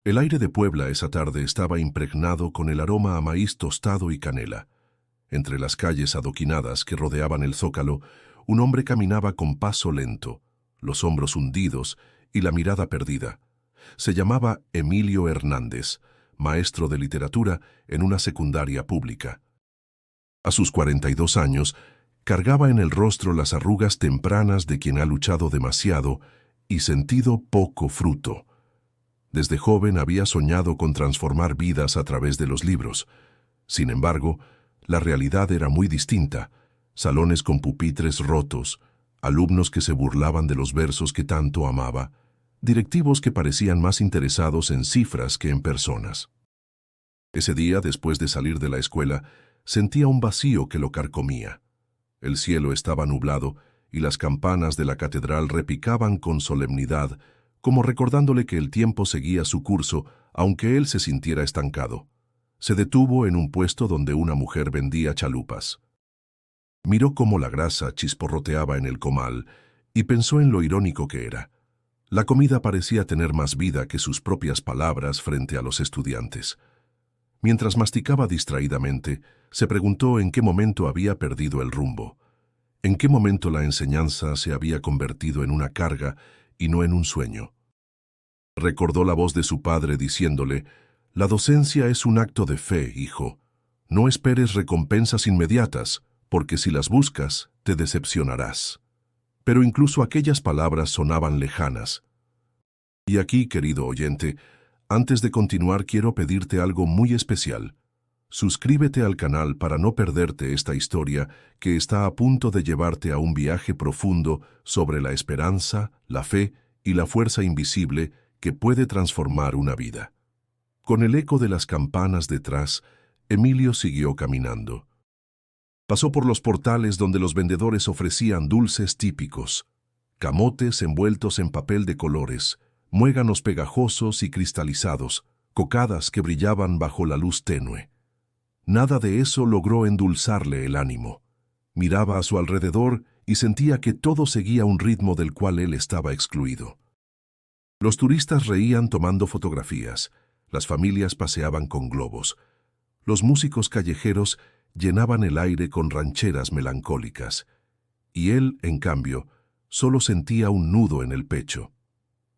El aire de Puebla esa tarde estaba impregnado con el aroma a maíz tostado y canela. Entre las calles adoquinadas que rodeaban el zócalo, un hombre caminaba con paso lento, los hombros hundidos y la mirada perdida. Se llamaba Emilio Hernández, maestro de literatura en una secundaria pública. A sus 42 años, cargaba en el rostro las arrugas tempranas de quien ha luchado demasiado y sentido poco fruto. Desde joven había soñado con transformar vidas a través de los libros. Sin embargo, la realidad era muy distinta. Salones con pupitres rotos, alumnos que se burlaban de los versos que tanto amaba, directivos que parecían más interesados en cifras que en personas. Ese día, después de salir de la escuela, sentía un vacío que lo carcomía. El cielo estaba nublado y las campanas de la catedral repicaban con solemnidad, como recordándole que el tiempo seguía su curso, aunque él se sintiera estancado. Se detuvo en un puesto donde una mujer vendía chalupas. Miró cómo la grasa chisporroteaba en el comal y pensó en lo irónico que era. La comida parecía tener más vida que sus propias palabras frente a los estudiantes. Mientras masticaba distraídamente, se preguntó en qué momento había perdido el rumbo. En qué momento la enseñanza se había convertido en una carga y no en un sueño. Recordó la voz de su padre diciéndole: «La docencia es un acto de fe, hijo. No esperes recompensas inmediatas, porque si las buscas, te decepcionarás». Pero incluso aquellas palabras sonaban lejanas. Y aquí, querido oyente, antes de continuar quiero pedirte algo muy especial. Suscríbete al canal para no perderte esta historia que está a punto de llevarte a un viaje profundo sobre la esperanza, la fe y la fuerza invisible que puede transformar una vida. Con el eco de las campanas detrás, Emilio siguió caminando. Pasó por los portales donde los vendedores ofrecían dulces típicos, camotes envueltos en papel de colores, muéganos pegajosos y cristalizados, cocadas que brillaban bajo la luz tenue. Nada de eso logró endulzarle el ánimo. Miraba a su alrededor y sentía que todo seguía un ritmo del cual él estaba excluido. Los turistas reían tomando fotografías, las familias paseaban con globos, los músicos callejeros llenaban el aire con rancheras melancólicas, y él, en cambio, solo sentía un nudo en el pecho.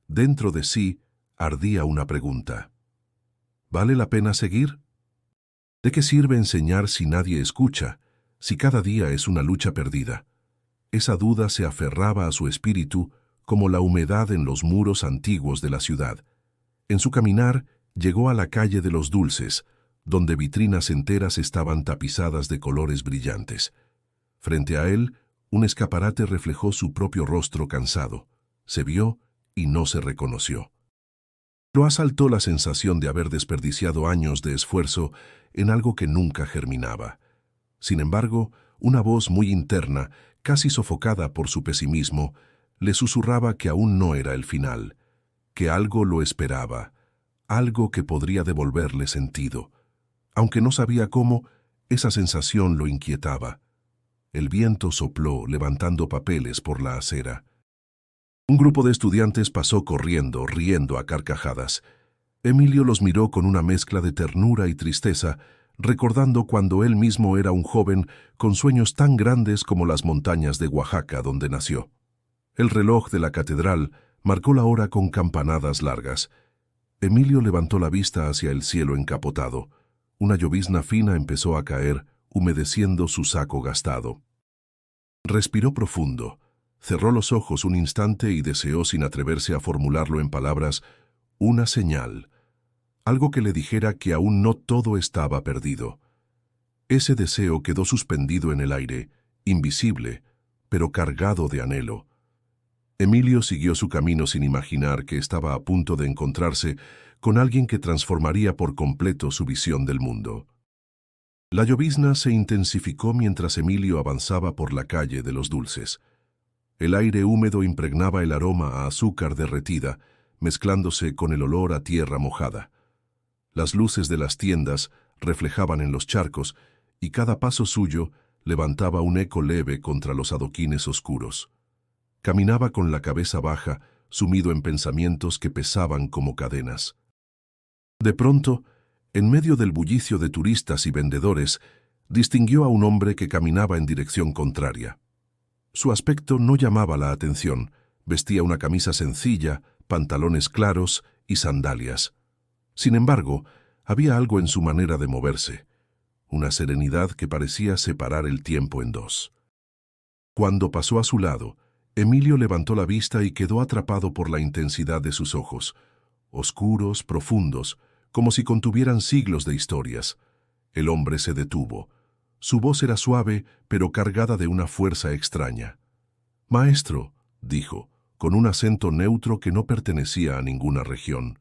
Dentro de sí ardía una pregunta: ¿vale la pena seguir? ¿De qué sirve enseñar si nadie escucha, si cada día es una lucha perdida? Esa duda se aferraba a su espíritu como la humedad en los muros antiguos de la ciudad. En su caminar llegó a la calle de los Dulces, donde vitrinas enteras estaban tapizadas de colores brillantes. Frente a él, un escaparate reflejó su propio rostro cansado. Se vio y no se reconoció. Lo asaltó la sensación de haber desperdiciado años de esfuerzo en algo que nunca germinaba. Sin embargo, una voz muy interna, casi sofocada por su pesimismo, le susurraba que aún no era el final, que algo lo esperaba, algo que podría devolverle sentido. Aunque no sabía cómo, esa sensación lo inquietaba. El viento sopló, levantando papeles por la acera. Un grupo de estudiantes pasó corriendo, riendo a carcajadas. Emilio los miró con una mezcla de ternura y tristeza, recordando cuando él mismo era un joven con sueños tan grandes como las montañas de Oaxaca donde nació. El reloj de la catedral marcó la hora con campanadas largas. Emilio levantó la vista hacia el cielo encapotado. Una llovizna fina empezó a caer, humedeciendo su saco gastado. Respiró profundo, cerró los ojos un instante y deseó, sin atreverse a formularlo en palabras, una señal, algo que le dijera que aún no todo estaba perdido. Ese deseo quedó suspendido en el aire, invisible, pero cargado de anhelo. Emilio siguió su camino sin imaginar que estaba a punto de encontrarse con alguien que transformaría por completo su visión del mundo. La llovizna se intensificó mientras Emilio avanzaba por la calle de los Dulces. El aire húmedo impregnaba el aroma a azúcar derretida, mezclándose con el olor a tierra mojada. Las luces de las tiendas reflejaban en los charcos y cada paso suyo levantaba un eco leve contra los adoquines oscuros. Caminaba con la cabeza baja, sumido en pensamientos que pesaban como cadenas. De pronto, en medio del bullicio de turistas y vendedores, distinguió a un hombre que caminaba en dirección contraria. Su aspecto no llamaba la atención. Vestía una camisa sencilla, pantalones claros y sandalias. Sin embargo, había algo en su manera de moverse, una serenidad que parecía separar el tiempo en dos. Cuando pasó a su lado, Emilio levantó la vista y quedó atrapado por la intensidad de sus ojos, oscuros, profundos, como si contuvieran siglos de historias. El hombre se detuvo. Su voz era suave, pero cargada de una fuerza extraña. «Maestro», dijo, con un acento neutro que no pertenecía a ninguna región.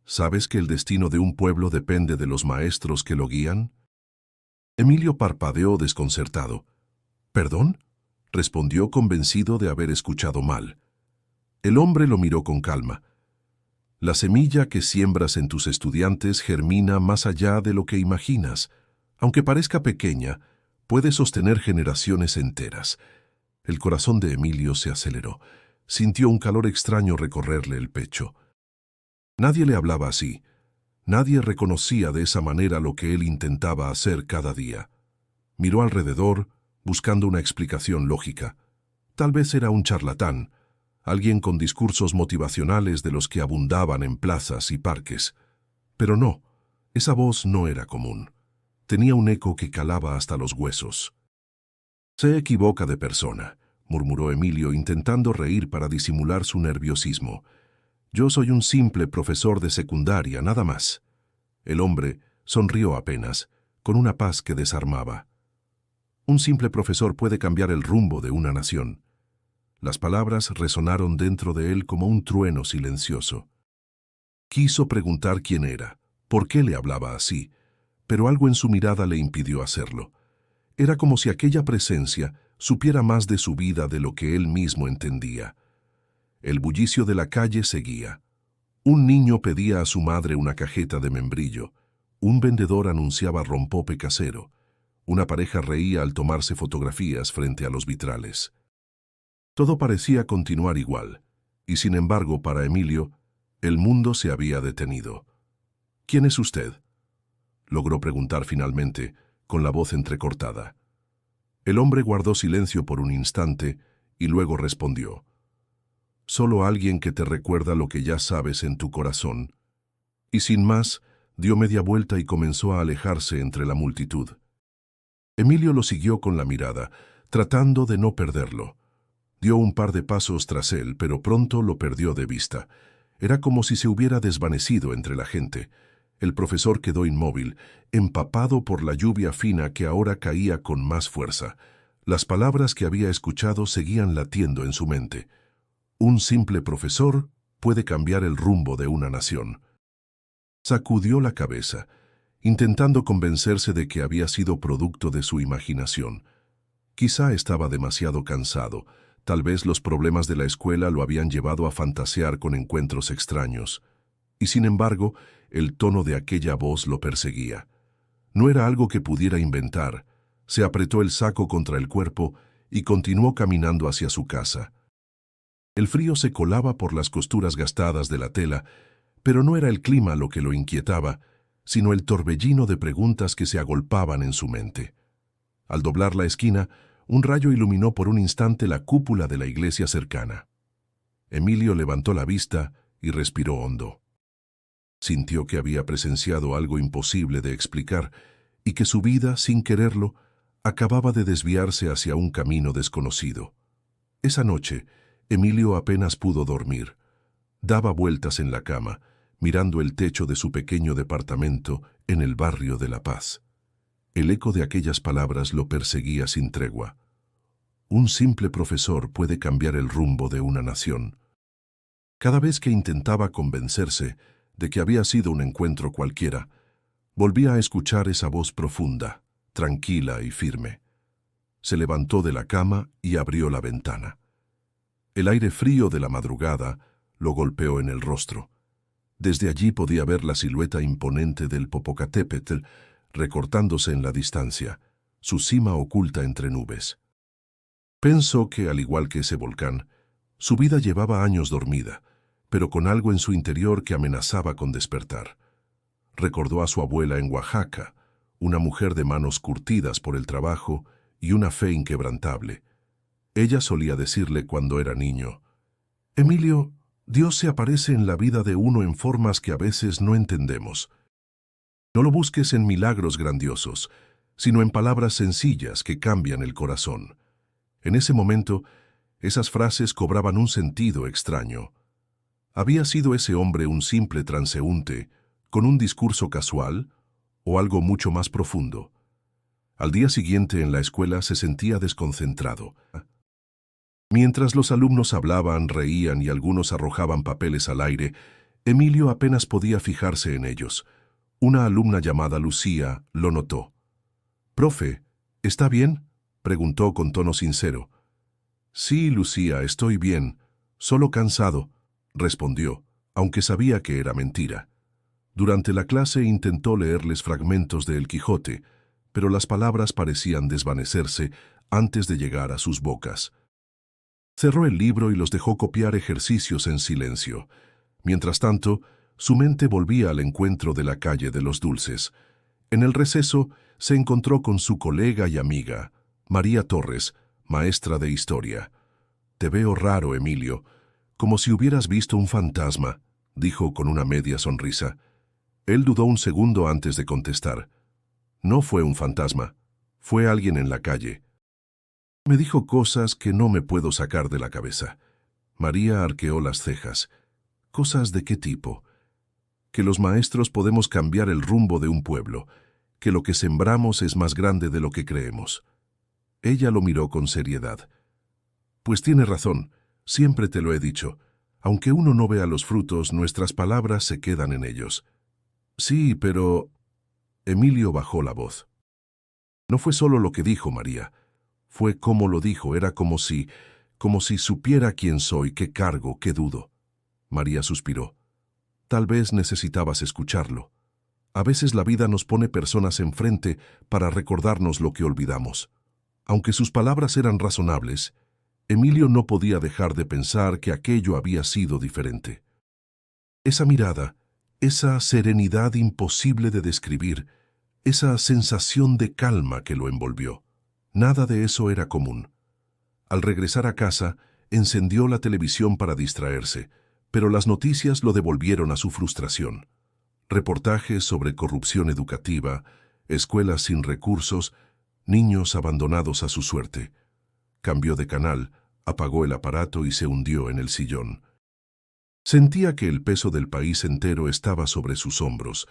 «¿Sabes que el destino de un pueblo depende de los maestros que lo guían?» Emilio parpadeó desconcertado. «¿Perdón?», respondió convencido de haber escuchado mal. El hombre lo miró con calma. «La semilla que siembras en tus estudiantes germina más allá de lo que imaginas. Aunque parezca pequeña, puede sostener generaciones enteras». El corazón de Emilio se aceleró. Sintió un calor extraño recorrerle el pecho. Nadie le hablaba así. Nadie reconocía de esa manera lo que él intentaba hacer cada día. Miró alrededor, buscando una explicación lógica. Tal vez era un charlatán, alguien con discursos motivacionales de los que abundaban en plazas y parques. Pero no, esa voz no era común. Tenía un eco que calaba hasta los huesos. «Se equivoca de persona», murmuró Emilio intentando reír para disimular su nerviosismo. «Yo soy un simple profesor de secundaria, nada más». El hombre sonrió apenas, con una paz que desarmaba. Un simple profesor puede cambiar el rumbo de una nación. Las palabras resonaron dentro de él como un trueno silencioso. Quiso preguntar quién era, por qué le hablaba así, pero algo en su mirada le impidió hacerlo. Era como si aquella presencia supiera más de su vida de lo que él mismo entendía. El bullicio de la calle seguía. Un niño pedía a su madre una cajeta de membrillo. Un vendedor anunciaba rompope casero. Una pareja reía al tomarse fotografías frente a los vitrales. Todo parecía continuar igual, y sin embargo, para Emilio, el mundo se había detenido. «¿Quién es usted?», logró preguntar finalmente, con la voz entrecortada. El hombre guardó silencio por un instante y luego respondió: «Solo alguien que te recuerda lo que ya sabes en tu corazón». Y sin más, dio media vuelta y comenzó a alejarse entre la multitud. Emilio lo siguió con la mirada, tratando de no perderlo. Dio un par de pasos tras él, pero pronto lo perdió de vista. Era como si se hubiera desvanecido entre la gente. El profesor quedó inmóvil, empapado por la lluvia fina que ahora caía con más fuerza. Las palabras que había escuchado seguían latiendo en su mente. Un simple profesor puede cambiar el rumbo de una nación. Sacudió la cabeza, intentando convencerse de que había sido producto de su imaginación. Quizá estaba demasiado cansado. Tal vez los problemas de la escuela lo habían llevado a fantasear con encuentros extraños. Y sin embargo, el tono de aquella voz lo perseguía. No era algo que pudiera inventar. Se apretó el saco contra el cuerpo y continuó caminando hacia su casa. El frío se colaba por las costuras gastadas de la tela, pero no era el clima lo que lo inquietaba, sino el torbellino de preguntas que se agolpaban en su mente. Al doblar la esquina, un rayo iluminó por un instante la cúpula de la iglesia cercana. Emilio levantó la vista y respiró hondo. Sintió que había presenciado algo imposible de explicar y que su vida, sin quererlo, acababa de desviarse hacia un camino desconocido. Esa noche, Emilio apenas pudo dormir. Daba vueltas en la cama, mirando el techo de su pequeño departamento en el barrio de La Paz. El eco de aquellas palabras lo perseguía sin tregua. Un simple profesor puede cambiar el rumbo de una nación. Cada vez que intentaba convencerse de que había sido un encuentro cualquiera, volvía a escuchar esa voz profunda, tranquila y firme. Se levantó de la cama y abrió la ventana. El aire frío de la madrugada lo golpeó en el rostro. Desde allí podía ver la silueta imponente del Popocatépetl recortándose en la distancia, su cima oculta entre nubes. Pensó que, al igual que ese volcán, su vida llevaba años dormida, pero con algo en su interior que amenazaba con despertar. Recordó a su abuela en Oaxaca, una mujer de manos curtidas por el trabajo y una fe inquebrantable. Ella solía decirle cuando era niño: «Emilio, Dios se aparece en la vida de uno en formas que a veces no entendemos. No lo busques en milagros grandiosos, sino en palabras sencillas que cambian el corazón». En ese momento, esas frases cobraban un sentido extraño. ¿Había sido ese hombre un simple transeúnte, con un discurso casual, o algo mucho más profundo? Al día siguiente en la escuela se sentía desconcentrado. Mientras los alumnos hablaban, reían y algunos arrojaban papeles al aire, Emilio apenas podía fijarse en ellos. Una alumna llamada Lucía lo notó. «Profe, ¿está bien?», preguntó con tono sincero. «Sí, Lucía, estoy bien, solo cansado», respondió, aunque sabía que era mentira. Durante la clase intentó leerles fragmentos de El Quijote, pero las palabras parecían desvanecerse antes de llegar a sus bocas. Cerró el libro y los dejó copiar ejercicios en silencio. Mientras tanto, su mente volvía al encuentro de la calle de los Dulces. En el receso se encontró con su colega y amiga, María Torres, maestra de historia. «Te veo raro, Emilio, como si hubieras visto un fantasma», dijo con una media sonrisa. Él dudó un segundo antes de contestar. «No fue un fantasma, fue alguien en la calle. Me dijo cosas que no me puedo sacar de la cabeza». María arqueó las cejas. «¿Cosas de qué tipo?» «Que los maestros podemos cambiar el rumbo de un pueblo, que lo que sembramos es más grande de lo que creemos». Ella lo miró con seriedad. «Pues tiene razón, siempre te lo he dicho. Aunque uno no vea los frutos, nuestras palabras se quedan en ellos». «Sí, pero...». Emilio bajó la voz. No fue solo lo que dijo María. Fue cómo lo dijo, era como si supiera quién soy, qué cargo, qué dudo. María suspiró. «Tal vez necesitabas escucharlo. A veces la vida nos pone personas enfrente para recordarnos lo que olvidamos». Aunque sus palabras eran razonables, Emilio no podía dejar de pensar que aquello había sido diferente. Esa mirada, esa serenidad imposible de describir, esa sensación de calma que lo envolvió, nada de eso era común. Al regresar a casa, encendió la televisión para distraerse, pero las noticias lo devolvieron a su frustración. Reportajes sobre corrupción educativa, escuelas sin recursos, niños abandonados a su suerte. Cambió de canal, apagó el aparato y se hundió en el sillón. Sentía que el peso del país entero estaba sobre sus hombros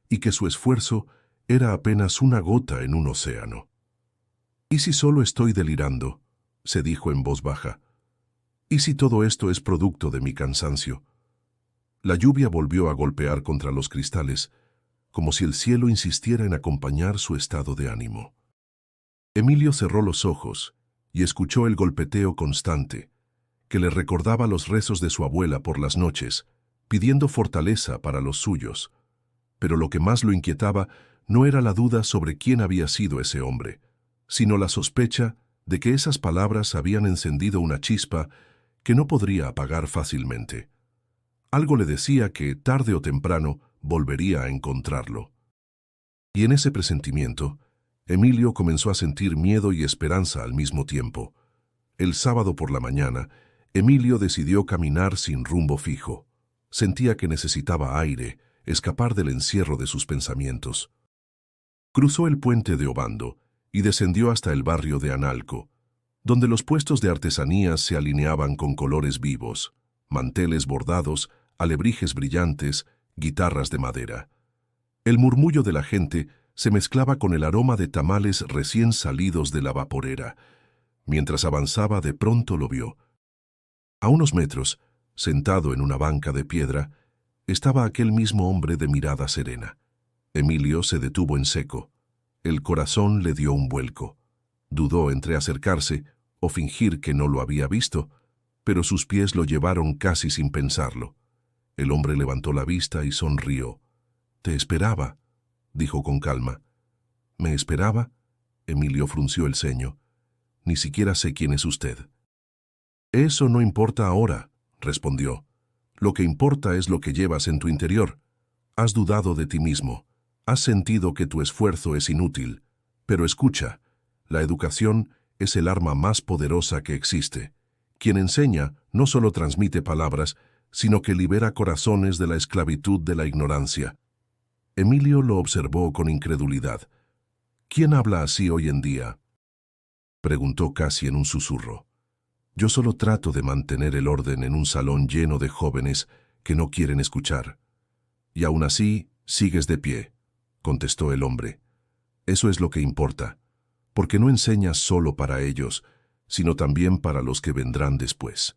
y que su esfuerzo era apenas una gota en un océano. «¿Y si solo estoy delirando?», se dijo en voz baja. «¿Y si todo esto es producto de mi cansancio?». La lluvia volvió a golpear contra los cristales, como si el cielo insistiera en acompañar su estado de ánimo. Emilio cerró los ojos y escuchó el golpeteo constante, que le recordaba los rezos de su abuela por las noches, pidiendo fortaleza para los suyos. Pero lo que más lo inquietaba no era la duda sobre quién había sido ese hombre, sino la sospecha de que esas palabras habían encendido una chispa que no podría apagar fácilmente. Algo le decía que, tarde o temprano, volvería a encontrarlo. Y en ese presentimiento, Emilio comenzó a sentir miedo y esperanza al mismo tiempo. El sábado por la mañana, Emilio decidió caminar sin rumbo fijo. Sentía que necesitaba aire, escapar del encierro de sus pensamientos. Cruzó el puente de Obando y descendió hasta el barrio de Analco, donde los puestos de artesanías se alineaban con colores vivos, manteles bordados, alebrijes brillantes, guitarras de madera. El murmullo de la gente se mezclaba con el aroma de tamales recién salidos de la vaporera. Mientras avanzaba, de pronto lo vio. A unos metros, sentado en una banca de piedra, estaba aquel mismo hombre de mirada serena. Emilio se detuvo en seco. El corazón le dio un vuelco. Dudó entre acercarse o fingir que no lo había visto, pero sus pies lo llevaron casi sin pensarlo. El hombre levantó la vista y sonrió. «Te esperaba», dijo con calma. «¿Me esperaba?», Emilio frunció el ceño. «Ni siquiera sé quién es usted». «Eso no importa ahora», respondió. «Lo que importa es lo que llevas en tu interior. Has dudado de ti mismo. Has sentido que tu esfuerzo es inútil. Pero escucha, la educación es el arma más poderosa que existe. Quien enseña no solo transmite palabras, sino que libera corazones de la esclavitud de la ignorancia. Emilio lo observó con incredulidad. ¿Quién habla así hoy en día?, preguntó casi en un susurro. Yo solo trato de mantener el orden en un salón lleno de jóvenes que no quieren escuchar. Y aún así, sigues de pie, contestó el hombre. Eso es lo que importa, porque no enseñas solo para ellos, sino también para los que vendrán después.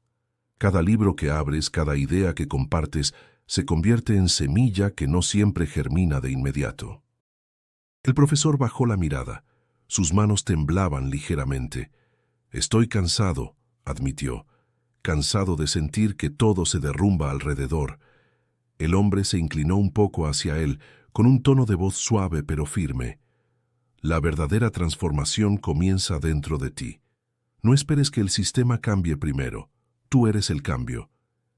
Cada libro que abres, cada idea que compartes, se convierte en semilla que no siempre germina de inmediato. El profesor bajó la mirada. Sus manos temblaban ligeramente. Estoy cansado, admitió, cansado de sentir que todo se derrumba alrededor. El hombre se inclinó un poco hacia él, con un tono de voz suave pero firme. La verdadera transformación comienza dentro de ti. No esperes que el sistema cambie primero. Tú eres el cambio.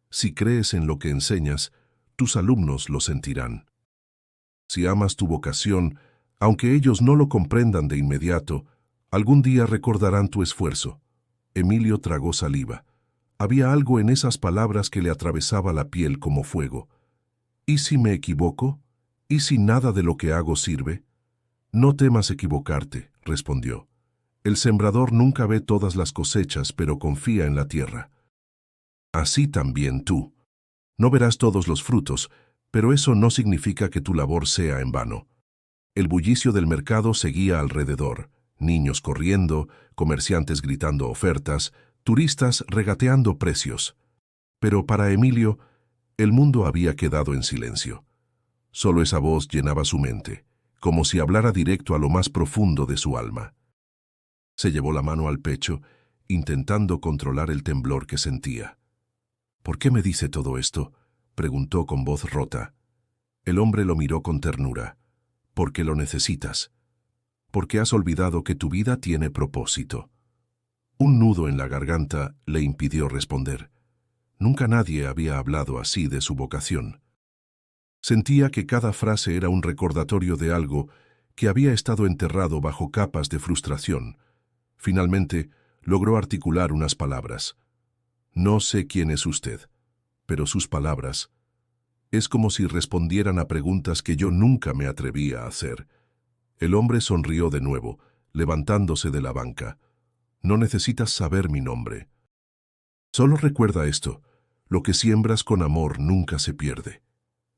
Si crees en lo que enseñas, tus alumnos lo sentirán. Si amas tu vocación, aunque ellos no lo comprendan de inmediato, algún día recordarán tu esfuerzo. Emilio tragó saliva. Había algo en esas palabras que le atravesaba la piel como fuego. ¿Y si me equivoco? ¿Y si nada de lo que hago sirve? No temas equivocarte, respondió. El sembrador nunca ve todas las cosechas, pero confía en la tierra. Así también tú. No verás todos los frutos, pero eso no significa que tu labor sea en vano. El bullicio del mercado seguía alrededor. Niños corriendo, comerciantes gritando ofertas, turistas regateando precios. Pero para Emilio, el mundo había quedado en silencio. Solo esa voz llenaba su mente, como si hablara directo a lo más profundo de su alma. Se llevó la mano al pecho, intentando controlar el temblor que sentía. ¿Por qué me dice todo esto?, preguntó con voz rota. El hombre lo miró con ternura. Porque lo necesitas. Porque has olvidado que tu vida tiene propósito. Un nudo en la garganta le impidió responder. Nunca nadie había hablado así de su vocación. Sentía que cada frase era un recordatorio de algo que había estado enterrado bajo capas de frustración. Finalmente, logró articular unas palabras. No sé quién es usted, pero sus palabras es como si respondieran a preguntas que yo nunca me atrevía a hacer. El hombre sonrió de nuevo, levantándose de la banca. No necesitas saber mi nombre. Solo recuerda esto, lo que siembras con amor nunca se pierde.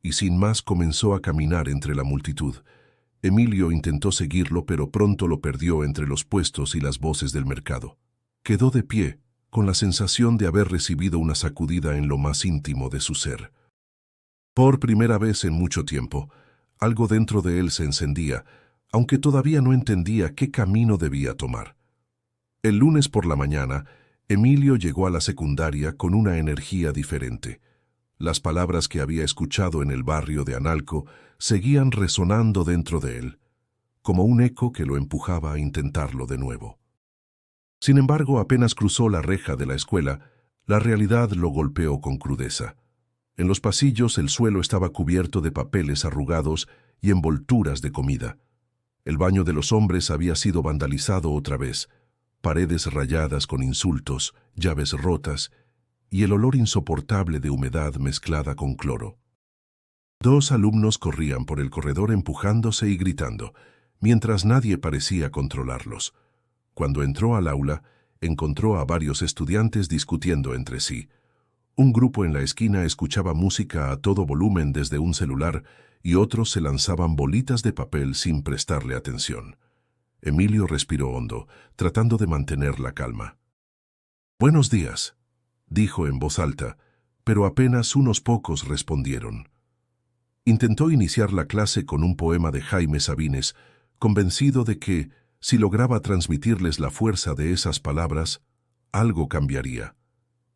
Y sin más comenzó a caminar entre la multitud. Emilio intentó seguirlo, pero pronto lo perdió entre los puestos y las voces del mercado. Quedó de pie, con la sensación de haber recibido una sacudida en lo más íntimo de su ser. Por primera vez en mucho tiempo, algo dentro de él se encendía, aunque todavía no entendía qué camino debía tomar. El lunes por la mañana, Emilio llegó a la secundaria con una energía diferente. Las palabras que había escuchado en el barrio de Analco seguían resonando dentro de él, como un eco que lo empujaba a intentarlo de nuevo. Sin embargo, apenas cruzó la reja de la escuela, la realidad lo golpeó con crudeza. En los pasillos el suelo estaba cubierto de papeles arrugados y envolturas de comida. El baño de los hombres había sido vandalizado otra vez, paredes rayadas con insultos, llaves rotas y el olor insoportable de humedad mezclada con cloro. 2 alumnos corrían por el corredor empujándose y gritando, mientras nadie parecía controlarlos. Cuando entró al aula, encontró a varios estudiantes discutiendo entre sí. Un grupo en la esquina escuchaba música a todo volumen desde un celular y otros se lanzaban bolitas de papel sin prestarle atención. Emilio respiró hondo, tratando de mantener la calma. «Buenos días», dijo en voz alta, pero apenas unos pocos respondieron. Intentó iniciar la clase con un poema de Jaime Sabines, convencido de que, si lograba transmitirles la fuerza de esas palabras, algo cambiaría.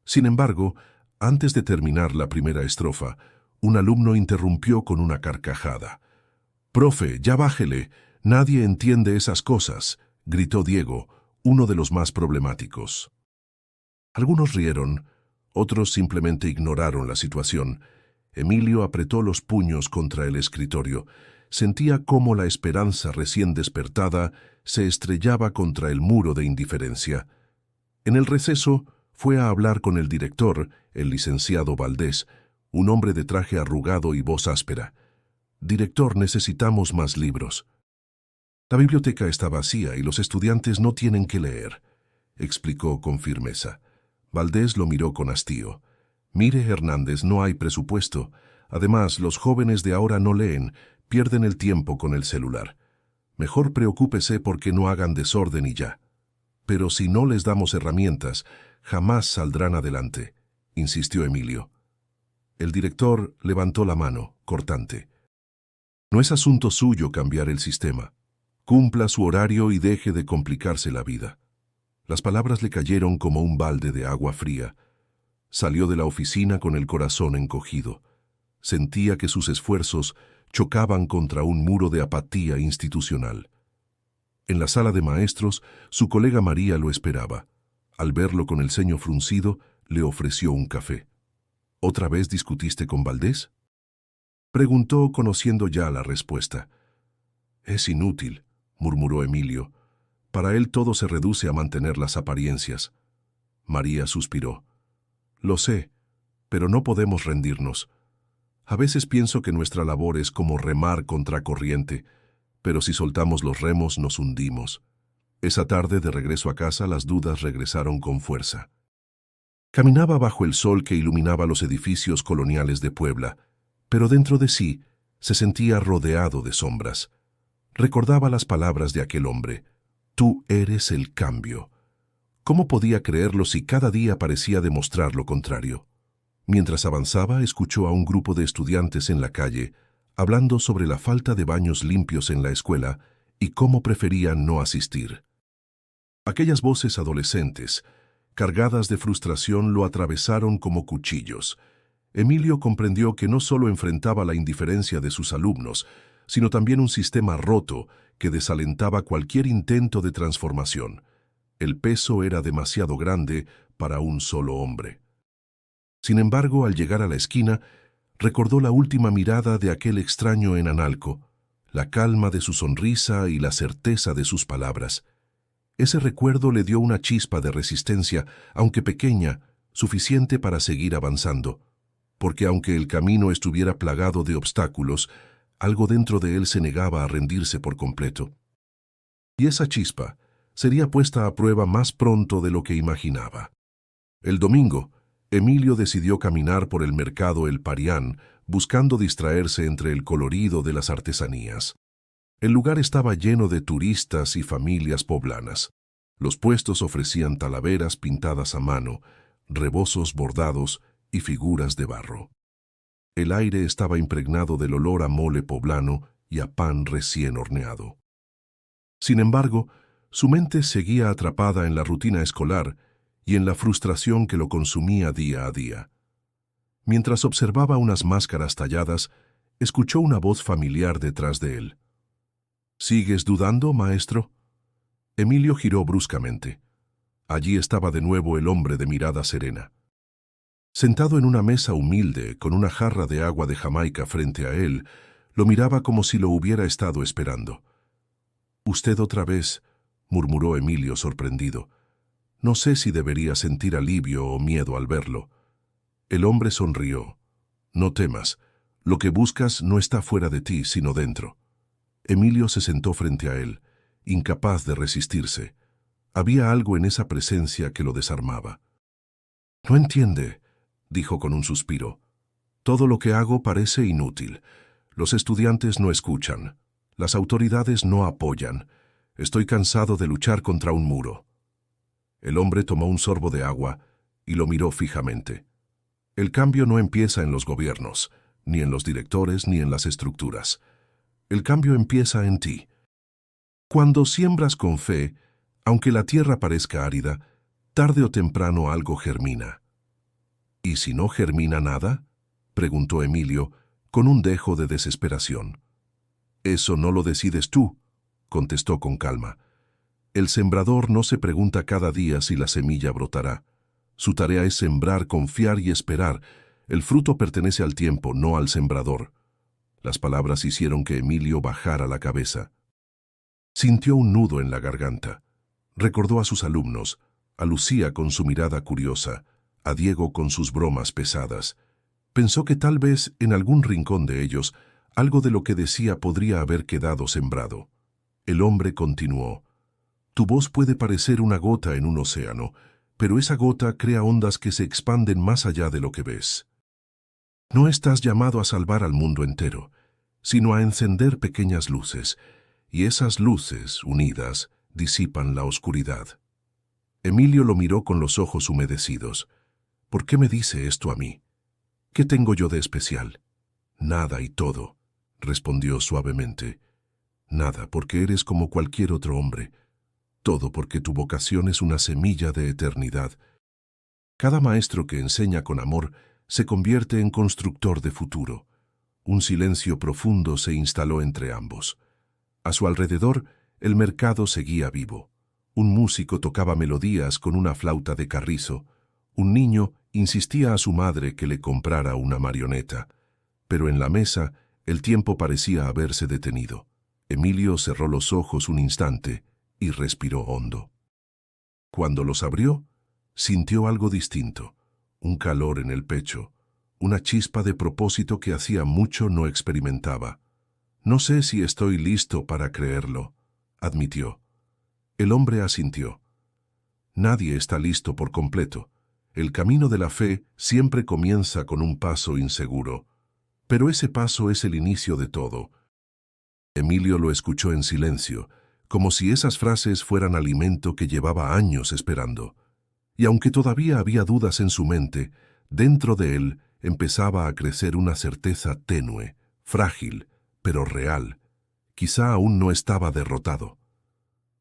Sin embargo, antes de terminar la primera estrofa, un alumno interrumpió con una carcajada. «Profe, ya bájele, nadie entiende esas cosas», gritó Diego, uno de los más problemáticos. Algunos rieron, otros simplemente ignoraron la situación, Emilio apretó los puños contra el escritorio. Sentía cómo la esperanza recién despertada se estrellaba contra el muro de indiferencia. En el receso fue a hablar con el director, el licenciado Valdés, un hombre de traje arrugado y voz áspera. «Director, necesitamos más libros». «La biblioteca está vacía y los estudiantes no tienen que leer», explicó con firmeza. Valdés lo miró con hastío. «Mire, Hernández, no hay presupuesto. Además, los jóvenes de ahora no leen, pierden el tiempo con el celular. Mejor preocúpese porque no hagan desorden y ya». «Pero si no les damos herramientas, jamás saldrán adelante», insistió Emilio. El director levantó la mano, cortante. «No es asunto suyo cambiar el sistema. Cumpla su horario y deje de complicarse la vida». Las palabras le cayeron como un balde de agua fría. Salió de la oficina con el corazón encogido. Sentía que sus esfuerzos chocaban contra un muro de apatía institucional. En la sala de maestros, su colega María lo esperaba. Al verlo con el ceño fruncido, le ofreció un café. «¿Otra vez discutiste con Valdés?», preguntó, conociendo ya la respuesta. «Es inútil», murmuró Emilio. «Para él todo se reduce a mantener las apariencias». María suspiró. «Lo sé, pero no podemos rendirnos. A veces pienso que nuestra labor es como remar contra corriente, pero si soltamos los remos nos hundimos». Esa tarde, de regreso a casa, las dudas regresaron con fuerza. Caminaba bajo el sol que iluminaba los edificios coloniales de Puebla, pero dentro de sí se sentía rodeado de sombras. Recordaba las palabras de aquel hombre: «Tú eres el cambio». ¿Cómo podía creerlo si cada día parecía demostrar lo contrario? Mientras avanzaba, escuchó a un grupo de estudiantes en la calle, hablando sobre la falta de baños limpios en la escuela y cómo preferían no asistir. Aquellas voces adolescentes, cargadas de frustración, lo atravesaron como cuchillos. Emilio comprendió que no solo enfrentaba la indiferencia de sus alumnos, sino también un sistema roto que desalentaba cualquier intento de transformación. El peso era demasiado grande para un solo hombre. Sin embargo, al llegar a la esquina, recordó la última mirada de aquel extraño en Analco, la calma de su sonrisa y la certeza de sus palabras. Ese recuerdo le dio una chispa de resistencia, aunque pequeña, suficiente para seguir avanzando, porque aunque el camino estuviera plagado de obstáculos, algo dentro de él se negaba a rendirse por completo. Y esa chispa sería puesta a prueba más pronto de lo que imaginaba. El domingo, Emilio decidió caminar por el mercado El Parián, buscando distraerse entre el colorido de las artesanías. El lugar estaba lleno de turistas y familias poblanas. Los puestos ofrecían talaveras pintadas a mano, rebozos bordados y figuras de barro. El aire estaba impregnado del olor a mole poblano y a pan recién horneado. Sin embargo, su mente seguía atrapada en la rutina escolar y en la frustración que lo consumía día a día. Mientras observaba unas máscaras talladas, escuchó una voz familiar detrás de él. «¿Sigues dudando, maestro?». Emilio giró bruscamente. Allí estaba de nuevo el hombre de mirada serena. Sentado en una mesa humilde, con una jarra de agua de Jamaica frente a él, lo miraba como si lo hubiera estado esperando. «¿Usted otra vez?», murmuró Emilio sorprendido. «No sé si debería sentir alivio o miedo al verlo». El hombre sonrió. «No temas. Lo que buscas no está fuera de ti, sino dentro». Emilio se sentó frente a él, incapaz de resistirse. Había algo en esa presencia que lo desarmaba. «No entiende», dijo con un suspiro. «Todo lo que hago parece inútil. Los estudiantes no escuchan. Las autoridades no apoyan. Estoy cansado de luchar contra un muro». El hombre tomó un sorbo de agua y lo miró fijamente. «El cambio no empieza en los gobiernos, ni en los directores, ni en las estructuras. El cambio empieza en ti. Cuando siembras con fe, aunque la tierra parezca árida, tarde o temprano algo germina». «¿Y si no germina nada?», preguntó Emilio, con un dejo de desesperación. «Eso no lo decides tú», contestó con calma. «El sembrador no se pregunta cada día si la semilla brotará. Su tarea es sembrar, confiar y esperar, El fruto pertenece al tiempo, no al sembrador. Las palabras hicieron que Emilio bajara la cabeza. Sintió un nudo en la garganta. Recordó a sus alumnos, a Lucía con su mirada curiosa, a Diego con sus bromas pesadas. Pensó que tal vez en algún rincón de ellos algo de lo que decía podría haber quedado sembrado. El hombre continuó. Tu voz puede parecer una gota en un océano, pero esa gota crea ondas que se expanden más allá de lo que ves. No estás llamado a salvar al mundo entero, sino a encender pequeñas luces, y esas luces, unidas, disipan la oscuridad. Emilio lo miró con los ojos humedecidos. ¿Por qué me dice esto a mí? ¿Qué tengo yo de especial? Nada y todo, respondió suavemente. Nada, porque eres como cualquier otro hombre. Todo porque tu vocación es una semilla de eternidad. Cada maestro que enseña con amor se convierte en constructor de futuro. Un silencio profundo se instaló entre ambos. A su alrededor, el mercado seguía vivo. Un músico tocaba melodías con una flauta de carrizo. Un niño insistía a su madre que le comprara una marioneta. Pero en la mesa, el tiempo parecía haberse detenido. Emilio cerró los ojos un instante y respiró hondo. Cuando los abrió, sintió algo distinto, un calor en el pecho, una chispa de propósito que hacía mucho no experimentaba. No sé si estoy listo para creerlo, admitió. El hombre asintió. Nadie está listo por completo. El camino de la fe siempre comienza con un paso inseguro, pero ese paso es el inicio de todo. Emilio lo escuchó en silencio, como si esas frases fueran alimento que llevaba años esperando. Y aunque todavía había dudas en su mente, dentro de él empezaba a crecer una certeza tenue, frágil, pero real. Quizá aún no estaba derrotado.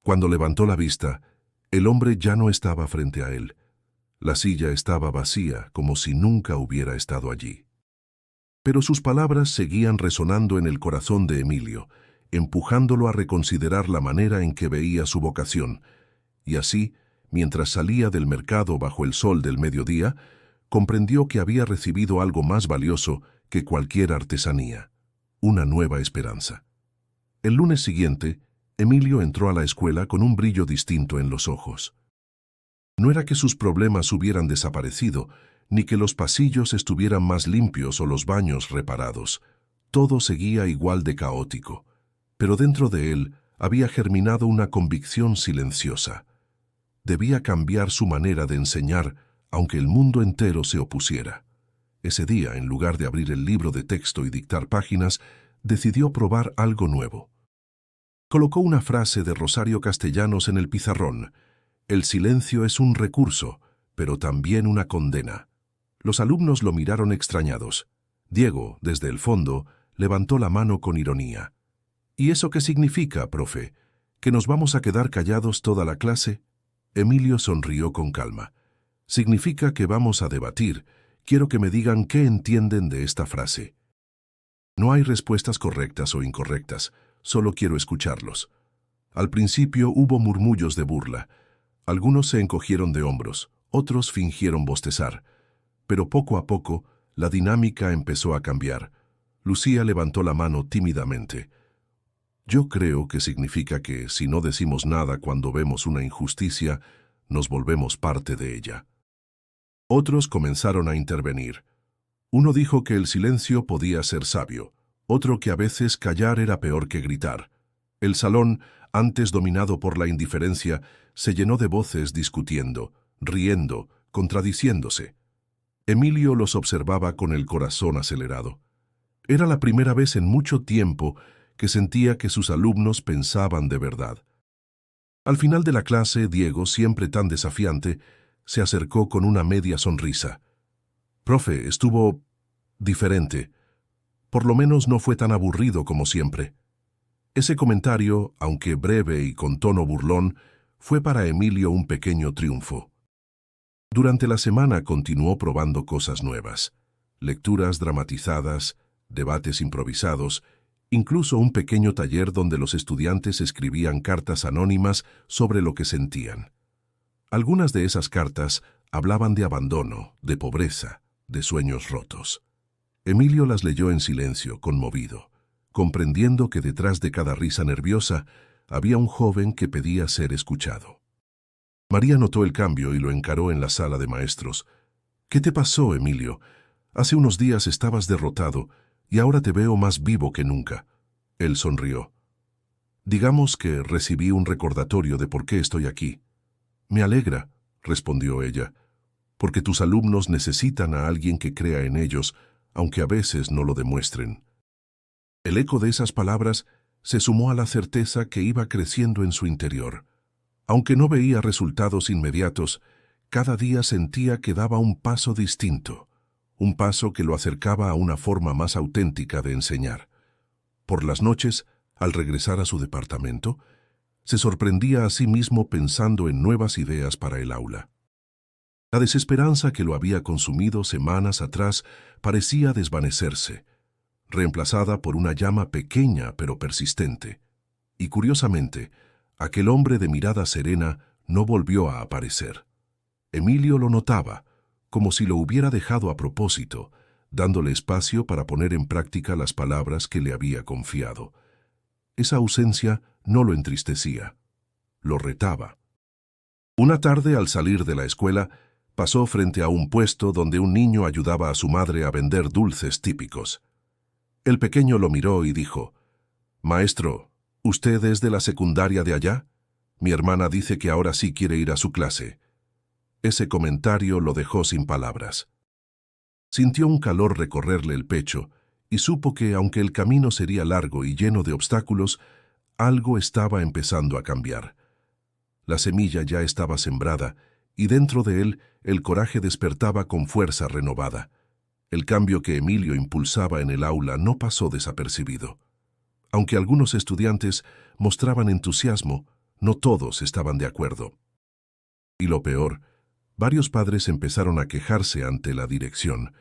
Cuando levantó la vista, el hombre ya no estaba frente a él. La silla estaba vacía, como si nunca hubiera estado allí. Pero sus palabras seguían resonando en el corazón de Emilio, empujándolo a reconsiderar la manera en que veía su vocación. Y así, mientras salía del mercado bajo el sol del mediodía, comprendió que había recibido algo más valioso que cualquier artesanía, una nueva esperanza. El lunes siguiente, Emilio entró a la escuela con un brillo distinto en los ojos. No era que sus problemas hubieran desaparecido, ni que los pasillos estuvieran más limpios o los baños reparados. Todo seguía igual de caótico, pero dentro de él había germinado una convicción silenciosa. Debía cambiar su manera de enseñar, aunque el mundo entero se opusiera. Ese día, en lugar de abrir el libro de texto y dictar páginas, decidió probar algo nuevo. Colocó una frase de Rosario Castellanos en el pizarrón. El silencio es un recurso, pero también una condena. Los alumnos lo miraron extrañados. Diego, desde el fondo, levantó la mano con ironía. ¿Y eso qué significa, profe? ¿Que nos vamos a quedar callados toda la clase? Emilio sonrió con calma. Significa que vamos a debatir. Quiero que me digan qué entienden de esta frase. No hay respuestas correctas o incorrectas, solo quiero escucharlos. Al principio hubo murmullos de burla. Algunos se encogieron de hombros, otros fingieron bostezar. Pero poco a poco, la dinámica empezó a cambiar. Lucía levantó la mano tímidamente. Yo creo que significa que, si no decimos nada cuando vemos una injusticia, nos volvemos parte de ella. Otros comenzaron a intervenir. Uno dijo que el silencio podía ser sabio, otro que a veces callar era peor que gritar. El salón, antes dominado por la indiferencia, se llenó de voces discutiendo, riendo, contradiciéndose. Emilio los observaba con el corazón acelerado. Era la primera vez en mucho tiempo que sentía que sus alumnos pensaban de verdad. Al final de la clase, Diego, siempre tan desafiante, se acercó con una media sonrisa. «Profe, estuvo diferente. Por lo menos no fue tan aburrido como siempre». Ese comentario, aunque breve y con tono burlón, fue para Emilio un pequeño triunfo. Durante la semana continuó probando cosas nuevas. Lecturas dramatizadas, debates improvisados, incluso un pequeño taller donde los estudiantes escribían cartas anónimas sobre lo que sentían. Algunas de esas cartas hablaban de abandono, de pobreza, de sueños rotos. Emilio las leyó en silencio, conmovido, comprendiendo que detrás de cada risa nerviosa había un joven que pedía ser escuchado. María notó el cambio y lo encaró en la sala de maestros. «¿Qué te pasó, Emilio? Hace unos días estabas derrotado y ahora te veo más vivo que nunca». Él sonrió. «Digamos que recibí un recordatorio de por qué estoy aquí». «Me alegra», respondió ella, «porque tus alumnos necesitan a alguien que crea en ellos, aunque a veces no lo demuestren». El eco de esas palabras se sumó a la certeza que iba creciendo en su interior. Aunque no veía resultados inmediatos, cada día sentía que daba un paso distinto, un paso que lo acercaba a una forma más auténtica de enseñar. Por las noches, al regresar a su departamento, se sorprendía a sí mismo pensando en nuevas ideas para el aula. La desesperanza que lo había consumido semanas atrás parecía desvanecerse, reemplazada por una llama pequeña pero persistente. Y curiosamente, aquel hombre de mirada serena no volvió a aparecer. Emilio lo notaba, como si lo hubiera dejado a propósito, dándole espacio para poner en práctica las palabras que le había confiado. Esa ausencia no lo entristecía, lo retaba. Una tarde, al salir de la escuela, pasó frente a un puesto donde un niño ayudaba a su madre a vender dulces típicos. El pequeño lo miró y dijo: «Maestro, ¿usted es de la secundaria de allá? Mi hermana dice que ahora sí quiere ir a su clase». Ese comentario lo dejó sin palabras. Sintió un calor recorrerle el pecho y supo que, aunque el camino sería largo y lleno de obstáculos, algo estaba empezando a cambiar. La semilla ya estaba sembrada y dentro de él el coraje despertaba con fuerza renovada. El cambio que Emilio impulsaba en el aula no pasó desapercibido. Aunque algunos estudiantes mostraban entusiasmo, no todos estaban de acuerdo. Y lo peor, varios padres empezaron a quejarse ante la dirección.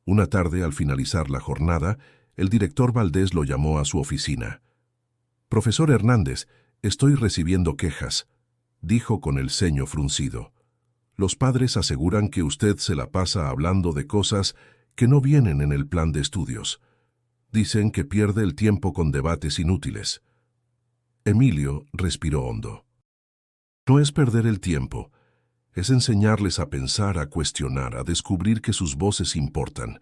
Una tarde, al finalizar la jornada, el director Valdés lo llamó a su oficina. «Profesor Hernández, estoy recibiendo quejas», dijo con el ceño fruncido. «Los padres aseguran que usted se la pasa hablando de cosas que no vienen en el plan de estudios. Dicen que pierde el tiempo con debates inútiles». Emilio respiró hondo. No es perder el tiempo, es enseñarles a pensar, a cuestionar, a descubrir que sus voces importan.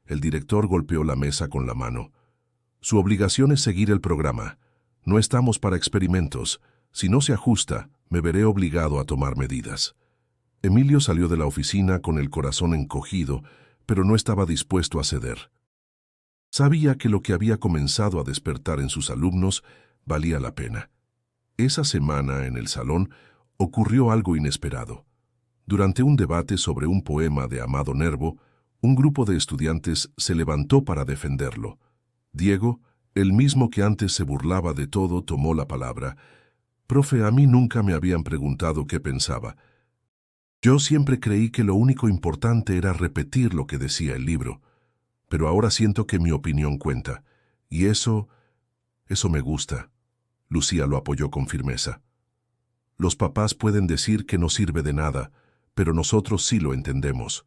El director golpeó la mesa con la mano. «Su obligación es seguir el programa. No estamos para experimentos. Si no se ajusta, me veré obligado a tomar medidas». Emilio salió de la oficina con el corazón encogido, pero no estaba dispuesto a ceder. Sabía que lo que había comenzado a despertar en sus alumnos valía la pena. Esa semana, en el salón, ocurrió algo inesperado. Durante un debate sobre un poema de Amado Nervo, un grupo de estudiantes se levantó para defenderlo. Diego, el mismo que antes se burlaba de todo, tomó la palabra. «Profe, a mí nunca me habían preguntado qué pensaba. Yo siempre creí que lo único importante era repetir lo que decía el libro, pero ahora siento que mi opinión cuenta, y eso me gusta». Lucía lo apoyó con firmeza. «Los papás pueden decir que no sirve de nada, pero nosotros sí lo entendemos.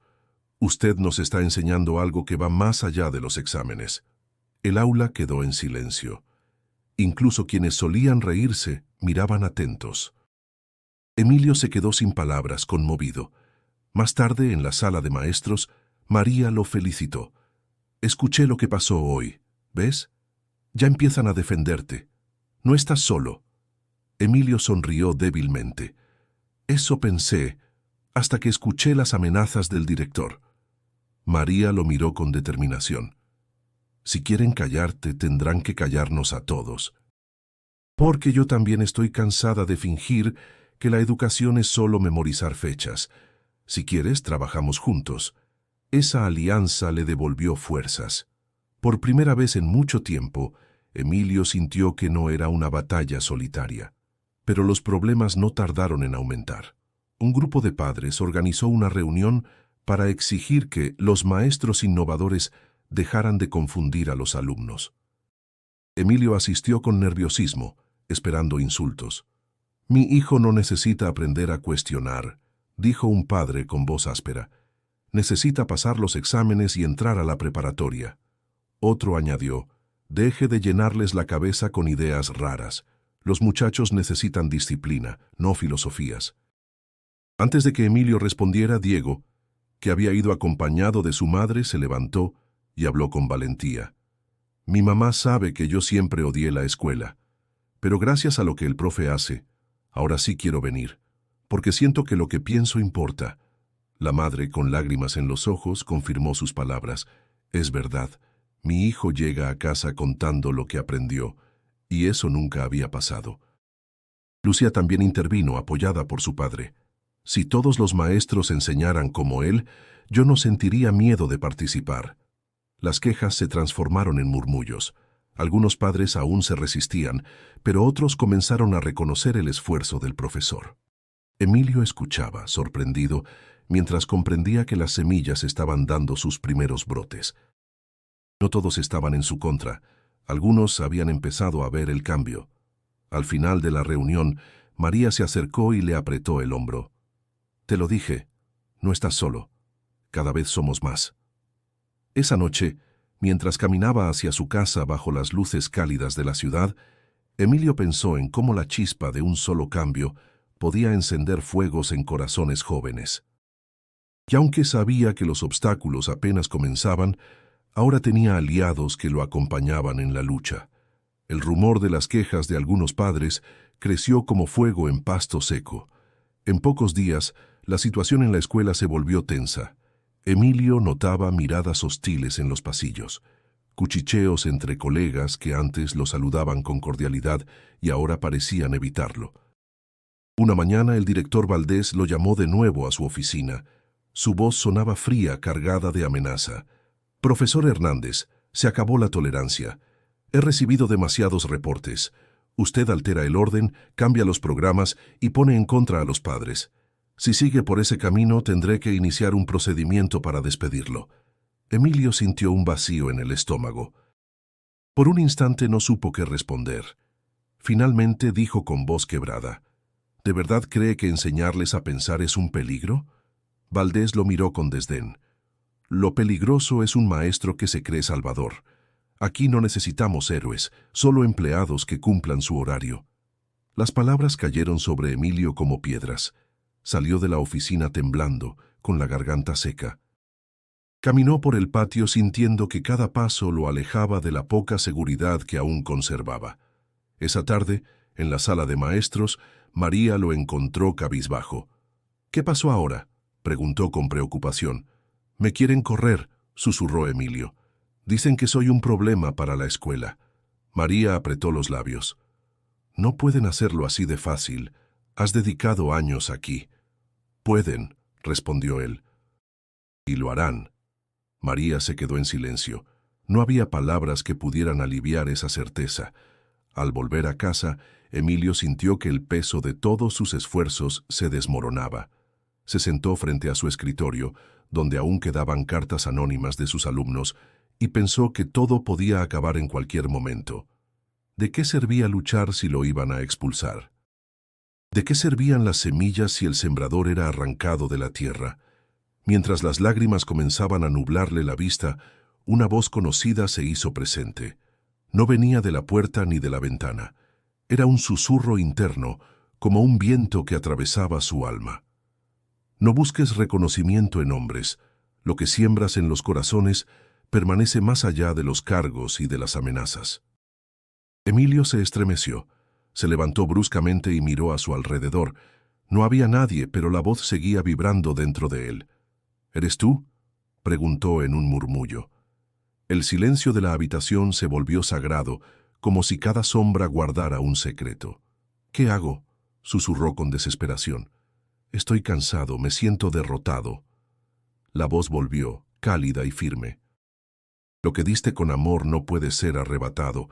Usted nos está enseñando algo que va más allá de los exámenes». El aula quedó en silencio. Incluso quienes solían reírse miraban atentos. Emilio se quedó sin palabras, conmovido. Más tarde, en la sala de maestros, María lo felicitó. «Escuché lo que pasó hoy. ¿Ves? Ya empiezan a defenderte. No estás solo». Emilio sonrió débilmente. «Eso pensé, hasta que escuché las amenazas del director». María lo miró con determinación. «Si quieren callarte, tendrán que callarnos a todos. Porque yo también estoy cansada de fingir que la educación es solo memorizar fechas. Si quieres, trabajamos juntos». Esa alianza le devolvió fuerzas. Por primera vez en mucho tiempo, Emilio sintió que no era una batalla solitaria. Pero los problemas no tardaron en aumentar. Un grupo de padres organizó una reunión para exigir que los maestros innovadores dejaran de confundir a los alumnos. Emilio asistió con nerviosismo, esperando insultos. «Mi hijo no necesita aprender a cuestionar», dijo un padre con voz áspera. Necesita pasar los exámenes y entrar a la preparatoria. Otro añadió, deje de llenarles la cabeza con ideas raras. Los muchachos necesitan disciplina, no filosofías. Antes de que Emilio respondiera, Diego, que había ido acompañado de su madre, se levantó y habló con valentía. Mi mamá sabe que yo siempre odié la escuela, pero gracias a lo que el profe hace, ahora sí quiero venir, porque siento que lo que pienso importa. La madre, con lágrimas en los ojos, confirmó sus palabras. Es verdad, mi hijo llega a casa contando lo que aprendió, y eso nunca había pasado. Lucía también intervino, apoyada por su padre. Si todos los maestros enseñaran como él, yo no sentiría miedo de participar. Las quejas se transformaron en murmullos. Algunos padres aún se resistían, pero otros comenzaron a reconocer el esfuerzo del profesor. Emilio escuchaba, sorprendido, mientras comprendía que las semillas estaban dando sus primeros brotes. No todos estaban en su contra. Algunos habían empezado a ver el cambio. Al final de la reunión, María se acercó y le apretó el hombro. Te lo dije, no estás solo. Cada vez somos más. Esa noche, mientras caminaba hacia su casa bajo las luces cálidas de la ciudad, Emilio pensó en cómo la chispa de un solo cambio podía encender fuegos en corazones jóvenes. Y aunque sabía que los obstáculos apenas comenzaban, ahora tenía aliados que lo acompañaban en la lucha. El rumor de las quejas de algunos padres creció como fuego en pasto seco. En pocos días, la situación en la escuela se volvió tensa. Emilio notaba miradas hostiles en los pasillos, cuchicheos entre colegas que antes lo saludaban con cordialidad y ahora parecían evitarlo. Una mañana el director Valdés lo llamó de nuevo a su oficina. Su voz sonaba fría, cargada de amenaza. Profesor Hernández, se acabó la tolerancia. He recibido demasiados reportes. Usted altera el orden, cambia los programas y pone en contra a los padres. Si sigue por ese camino, tendré que iniciar un procedimiento para despedirlo. Emilio sintió un vacío en el estómago. Por un instante no supo qué responder. Finalmente dijo con voz quebrada, ¿de verdad cree que enseñarles a pensar es un peligro? Valdés lo miró con desdén. Lo peligroso es un maestro que se cree salvador. Aquí no necesitamos héroes, solo empleados que cumplan su horario. Las palabras cayeron sobre Emilio como piedras. Salió de la oficina temblando, con la garganta seca. Caminó por el patio sintiendo que cada paso lo alejaba de la poca seguridad que aún conservaba. Esa tarde, en la sala de maestros, María lo encontró cabizbajo. ¿Qué pasó ahora?, preguntó con preocupación. «Me quieren correr», susurró Emilio. «Dicen que soy un problema para la escuela». María apretó los labios. «No pueden hacerlo así de fácil. Has dedicado años aquí». «Pueden», respondió él. «Y lo harán». María se quedó en silencio. No había palabras que pudieran aliviar esa certeza. Al volver a casa, Emilio sintió que el peso de todos sus esfuerzos se desmoronaba. Se sentó frente a su escritorio, donde aún quedaban cartas anónimas de sus alumnos, y pensó que todo podía acabar en cualquier momento. ¿De qué servía luchar si lo iban a expulsar? ¿De qué servían las semillas si el sembrador era arrancado de la tierra? Mientras las lágrimas comenzaban a nublarle la vista, una voz conocida se hizo presente. No venía de la puerta ni de la ventana. Era un susurro interno, como un viento que atravesaba su alma. No busques reconocimiento en hombres. Lo que siembras en los corazones permanece más allá de los cargos y de las amenazas. Emilio se estremeció. Se levantó bruscamente y miró a su alrededor. No había nadie, pero la voz seguía vibrando dentro de él. ¿Eres tú?, preguntó en un murmullo. El silencio de la habitación se volvió sagrado, como si cada sombra guardara un secreto. «¿Qué hago?», susurró con desesperación. «Estoy cansado, me siento derrotado». La voz volvió, cálida y firme. «Lo que diste con amor no puede ser arrebatado.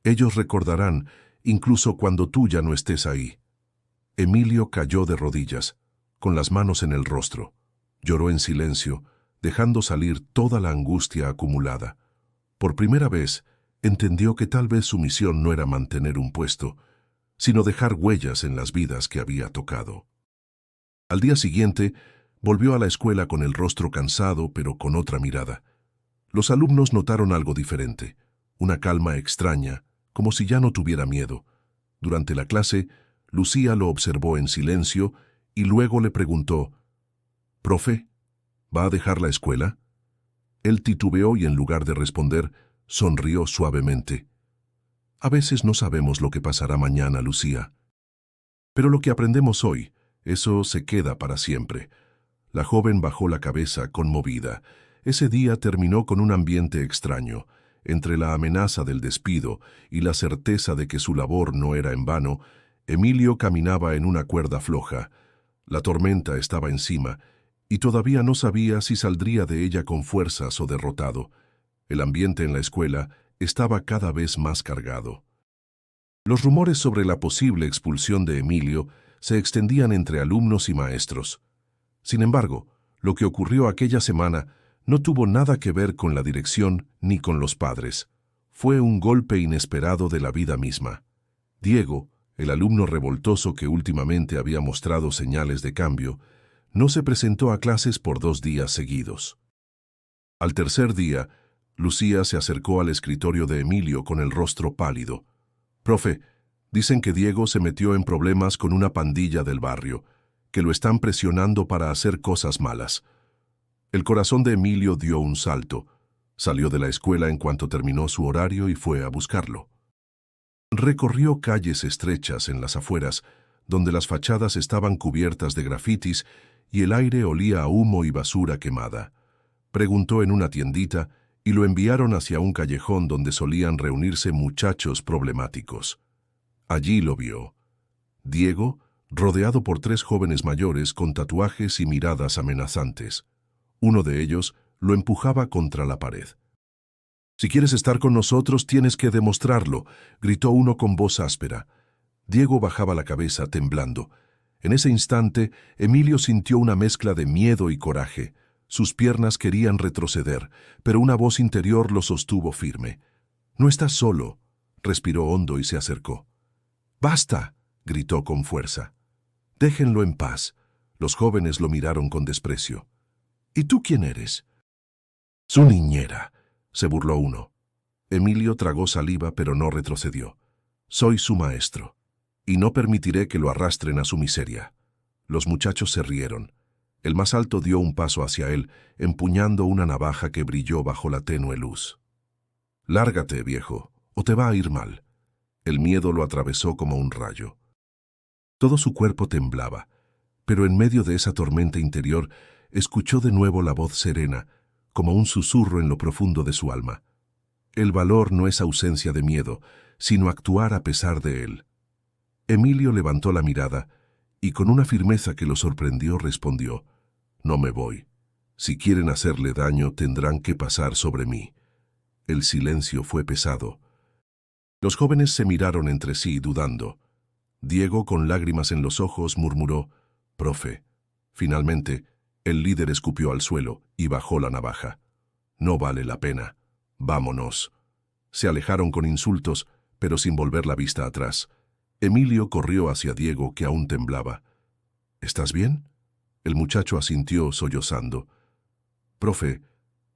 Ellos recordarán, incluso cuando tú ya no estés ahí». Emilio cayó de rodillas, con las manos en el rostro. Lloró en silencio, dejando salir toda la angustia acumulada. Por primera vez, entendió que tal vez su misión no era mantener un puesto, sino dejar huellas en las vidas que había tocado. Al día siguiente, Volvió a la escuela con el rostro cansado, pero con otra mirada. Los alumnos notaron algo diferente, una calma extraña, como si ya no tuviera miedo. Durante la clase, Lucía lo observó en silencio y luego le preguntó: «Profe, ¿va a dejar la escuela?». Él titubeó y en lugar de responder, sonrió suavemente. «A veces no sabemos lo que pasará mañana, Lucía. Pero lo que aprendemos hoy, eso se queda para siempre». La joven bajó la cabeza conmovida. Ese día terminó con un ambiente extraño. Entre la amenaza del despido y la certeza de que su labor no era en vano, Emilio caminaba en una cuerda floja. La tormenta estaba encima, y todavía no sabía si saldría de ella con fuerzas o derrotado. El ambiente en la escuela estaba cada vez más cargado. Los rumores sobre la posible expulsión de Emilio se extendían entre alumnos y maestros. Sin embargo, lo que ocurrió aquella semana no tuvo nada que ver con la dirección ni con los padres. Fue un golpe inesperado de la vida misma. Diego, el alumno revoltoso que últimamente había mostrado señales de cambio, no se presentó a clases por 2 días seguidos. Al tercer día, Lucía se acercó al escritorio de Emilio con el rostro pálido. «Profe, dicen que Diego se metió en problemas con una pandilla del barrio, que lo están presionando para hacer cosas malas». El corazón de Emilio dio un salto. Salió de la escuela en cuanto terminó su horario y fue a buscarlo. Recorrió calles estrechas en las afueras, donde las fachadas estaban cubiertas de grafitis y el aire olía a humo y basura quemada. Preguntó en una tiendita y lo enviaron hacia un callejón donde solían reunirse muchachos problemáticos. Allí lo vio. Diego, rodeado por 3 jóvenes mayores con tatuajes y miradas amenazantes. Uno de ellos lo empujaba contra la pared. «Si quieres estar con nosotros, tienes que demostrarlo», gritó uno con voz áspera. Diego bajaba la cabeza temblando. En ese instante, Emilio sintió una mezcla de miedo y coraje. Sus piernas querían retroceder, pero una voz interior lo sostuvo firme. «No estás solo», respiró hondo y se acercó. «¡Basta!», gritó con fuerza. «Déjenlo en paz». Los jóvenes lo miraron con desprecio. «¿Y tú quién eres?». «Su niñera», se burló uno. Emilio tragó saliva pero no retrocedió. «Soy su maestro, y no permitiré que lo arrastren a su miseria». Los muchachos se rieron. El más alto dio un paso hacia él, empuñando una navaja que brilló bajo la tenue luz. «Lárgate, viejo, o te va a ir mal». El miedo lo atravesó como un rayo. Todo su cuerpo temblaba, pero en medio de esa tormenta interior escuchó de nuevo la voz serena, como un susurro en lo profundo de su alma. El valor no es ausencia de miedo, sino actuar a pesar de él. Emilio levantó la mirada y con una firmeza que lo sorprendió respondió: «No me voy. Si quieren hacerle daño, tendrán que pasar sobre mí». El silencio fue pesado. Los jóvenes se miraron entre sí, dudando. Diego, con lágrimas en los ojos, murmuró: «Profe». Finalmente, el líder escupió al suelo y bajó la navaja. «No vale la pena. Vámonos». Se alejaron con insultos, pero sin volver la vista atrás. Emilio corrió hacia Diego, que aún temblaba. «¿Estás bien?». El muchacho asintió sollozando. «Profe,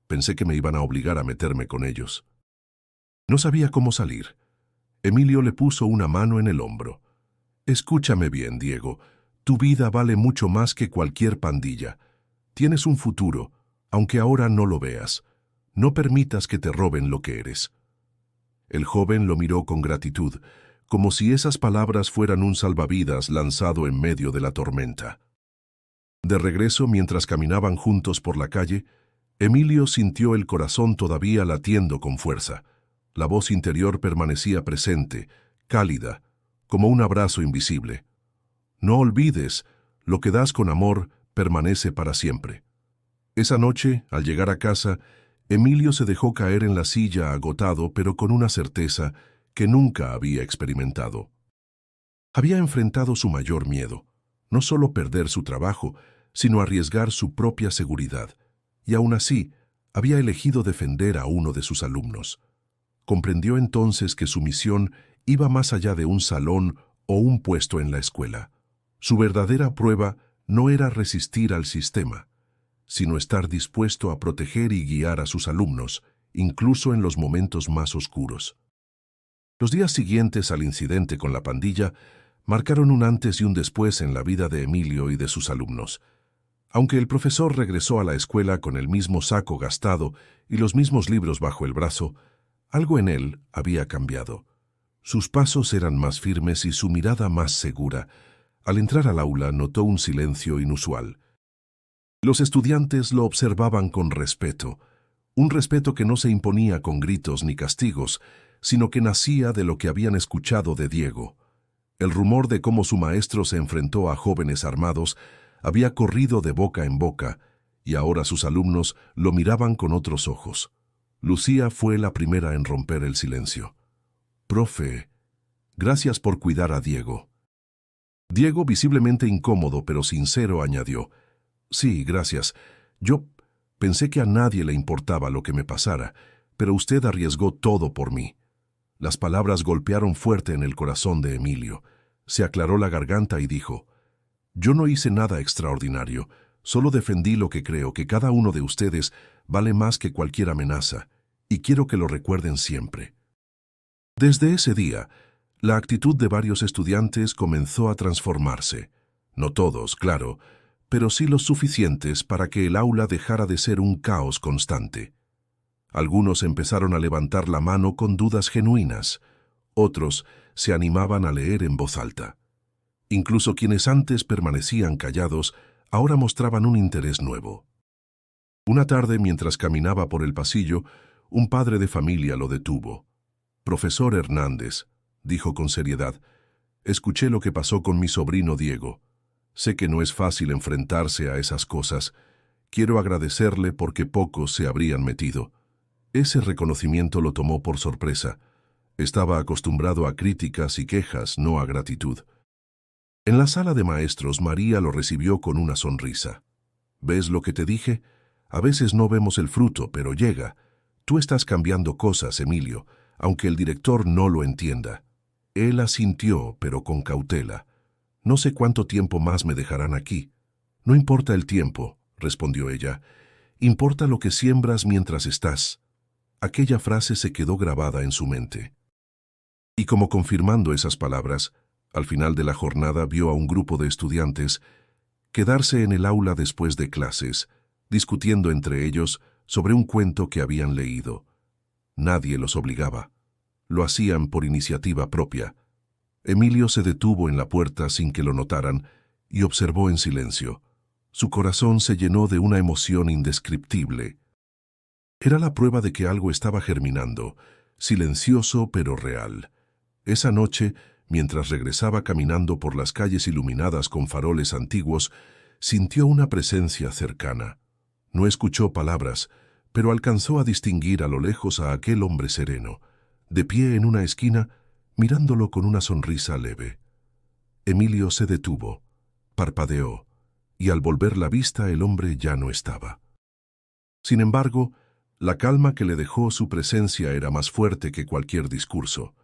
pensé que me iban a obligar a meterme con ellos». No sabía cómo salir. Emilio le puso una mano en el hombro. «Escúchame bien, Diego. Tu vida vale mucho más que cualquier pandilla. Tienes un futuro, aunque ahora no lo veas. No permitas que te roben lo que eres». El joven lo miró con gratitud, como si esas palabras fueran un salvavidas lanzado en medio de la tormenta. De regreso, mientras caminaban juntos por la calle, Emilio sintió el corazón todavía latiendo con fuerza. La voz interior permanecía presente, cálida, como un abrazo invisible. «No olvides, lo que das con amor permanece para siempre». Esa noche, al llegar a casa, Emilio se dejó caer en la silla agotado, pero con una certeza que nunca había experimentado. Había enfrentado su mayor miedo, no solo perder su trabajo, sino arriesgar su propia seguridad, y aún así había elegido defender a uno de sus alumnos. Comprendió entonces que su misión iba más allá de un salón o un puesto en la escuela. Su verdadera prueba no era resistir al sistema, sino estar dispuesto a proteger y guiar a sus alumnos, incluso en los momentos más oscuros. Los días siguientes al incidente con la pandilla marcaron un antes y un después en la vida de Emilio y de sus alumnos. Aunque el profesor regresó a la escuela con el mismo saco gastado y los mismos libros bajo el brazo, algo en él había cambiado. Sus pasos eran más firmes y su mirada más segura. Al entrar al aula notó un silencio inusual. Los estudiantes lo observaban con respeto, un respeto que no se imponía con gritos ni castigos, sino que nacía de lo que habían escuchado de Diego. El rumor de cómo su maestro se enfrentó a jóvenes armados había corrido de boca en boca, y ahora sus alumnos lo miraban con otros ojos. Lucía fue la primera en romper el silencio. «Profe, gracias por cuidar a Diego». Diego, visiblemente incómodo pero sincero, añadió: «Sí, gracias. Yo pensé que a nadie le importaba lo que me pasara, pero usted arriesgó todo por mí». Las palabras golpearon fuerte en el corazón de Emilio. Se aclaró la garganta y dijo: «Yo no hice nada extraordinario, solo defendí lo que creo, que cada uno de ustedes vale más que cualquier amenaza, y quiero que lo recuerden siempre». Desde ese día, la actitud de varios estudiantes comenzó a transformarse. No todos, claro, pero sí los suficientes para que el aula dejara de ser un caos constante. Algunos empezaron a levantar la mano con dudas genuinas, otros se animaban a leer en voz alta. Incluso quienes antes permanecían callados, ahora mostraban un interés nuevo. Una tarde, mientras caminaba por el pasillo, un padre de familia lo detuvo. «Profesor Hernández», dijo con seriedad, «escuché lo que pasó con mi sobrino Diego. Sé que no es fácil enfrentarse a esas cosas. Quiero agradecerle porque pocos se habrían metido». Ese reconocimiento lo tomó por sorpresa. Estaba acostumbrado a críticas y quejas, no a gratitud. En la sala de maestros, María lo recibió con una sonrisa. «¿Ves lo que te dije? A veces no vemos el fruto, pero llega. Tú estás cambiando cosas, Emilio, aunque el director no lo entienda». Él asintió, pero con cautela. «No sé cuánto tiempo más me dejarán aquí». «No importa el tiempo», respondió ella. «Importa lo que siembras mientras estás». Aquella frase se quedó grabada en su mente. Y como confirmando esas palabras, al final de la jornada vio a un grupo de estudiantes quedarse en el aula después de clases, discutiendo entre ellos sobre un cuento que habían leído. Nadie los obligaba. Lo hacían por iniciativa propia. Emilio se detuvo en la puerta sin que lo notaran y observó en silencio. Su corazón se llenó de una emoción indescriptible. Era la prueba de que algo estaba germinando, silencioso pero real. Esa noche, mientras regresaba caminando por las calles iluminadas con faroles antiguos, sintió una presencia cercana. No escuchó palabras, pero alcanzó a distinguir a lo lejos a aquel hombre sereno, de pie en una esquina, mirándolo con una sonrisa leve. Emilio se detuvo, parpadeó, y al volver la vista el hombre ya no estaba. Sin embargo, la calma que le dejó su presencia era más fuerte que cualquier discurso.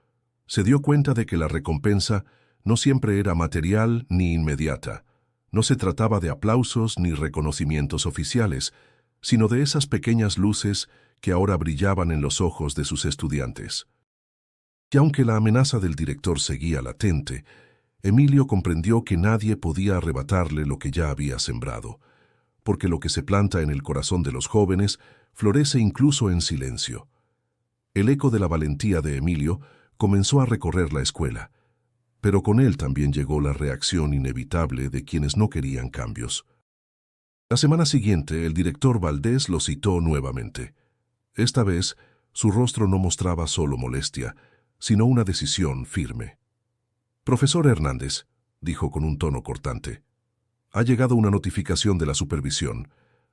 Se dio cuenta de que la recompensa no siempre era material ni inmediata. No se trataba de aplausos ni reconocimientos oficiales, sino de esas pequeñas luces que ahora brillaban en los ojos de sus estudiantes. Y aunque la amenaza del director seguía latente, Emilio comprendió que nadie podía arrebatarle lo que ya había sembrado, porque lo que se planta en el corazón de los jóvenes florece incluso en silencio. El eco de la valentía de Emilio comenzó a recorrer la escuela, pero con él también llegó la reacción inevitable de quienes no querían cambios. La semana siguiente, el director Valdés lo citó nuevamente. Esta vez, su rostro no mostraba solo molestia, sino una decisión firme. «Profesor Hernández», dijo con un tono cortante, «ha llegado una notificación de la supervisión.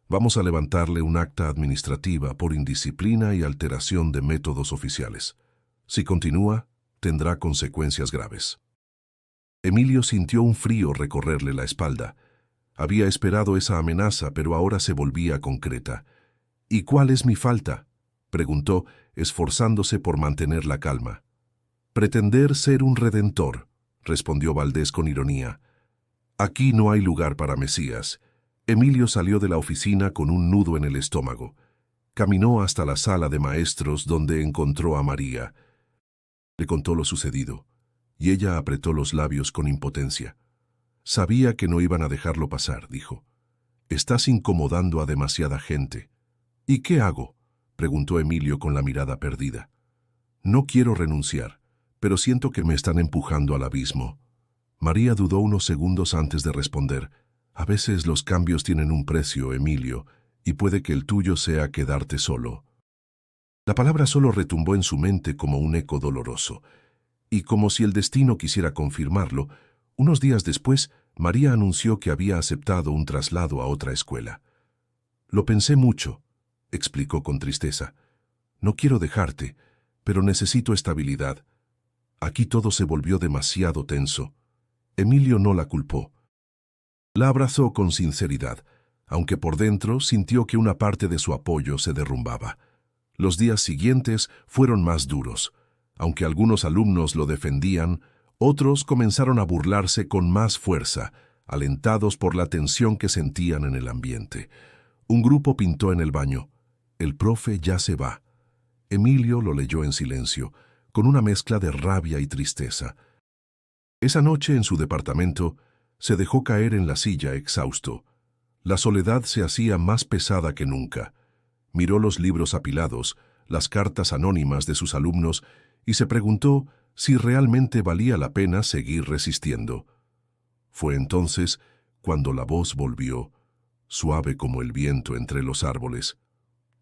Vamos a levantarle un acta administrativa por indisciplina y alteración de métodos oficiales. Si continúa, tendrá consecuencias graves». Emilio sintió un frío recorrerle la espalda. Había esperado esa amenaza, pero ahora se volvía concreta. «¿Y cuál es mi falta?», preguntó, esforzándose por mantener la calma. «Pretender ser un redentor», respondió Valdés con ironía. Aquí no hay lugar para Mesías. Emilio salió de la oficina con un nudo en el estómago. Caminó hasta la sala de maestros donde encontró a María. Le contó lo sucedido, y ella apretó los labios con impotencia. Sabía que no iban a dejarlo pasar, dijo. Estás incomodando a demasiada gente. ¿Y qué hago?, preguntó Emilio con la mirada perdida. No quiero renunciar, pero siento que me están empujando al abismo. María dudó unos segundos antes de responder. A veces los cambios tienen un precio, Emilio, y puede que el tuyo sea quedarte solo. La palabra solo retumbó en su mente como un eco doloroso, y como si el destino quisiera confirmarlo, unos días después, María anunció que había aceptado un traslado a otra escuela. Lo pensé mucho, explicó con tristeza. No quiero dejarte, pero necesito estabilidad. Aquí todo se volvió demasiado tenso. Emilio no la culpó. La abrazó con sinceridad, aunque por dentro sintió que una parte de su apoyo se derrumbaba. Los días siguientes fueron más duros. Aunque algunos alumnos lo defendían, otros comenzaron a burlarse con más fuerza, alentados por la tensión que sentían en el ambiente. Un grupo pintó en el baño: «El profe ya se va». Emilio lo leyó en silencio, con una mezcla de rabia y tristeza. Esa noche en su departamento se dejó caer en la silla exhausto. La soledad se hacía más pesada que nunca. Miró los libros apilados, las cartas anónimas de sus alumnos, y se preguntó si realmente valía la pena seguir resistiendo. Fue entonces cuando la voz volvió, suave como el viento entre los árboles.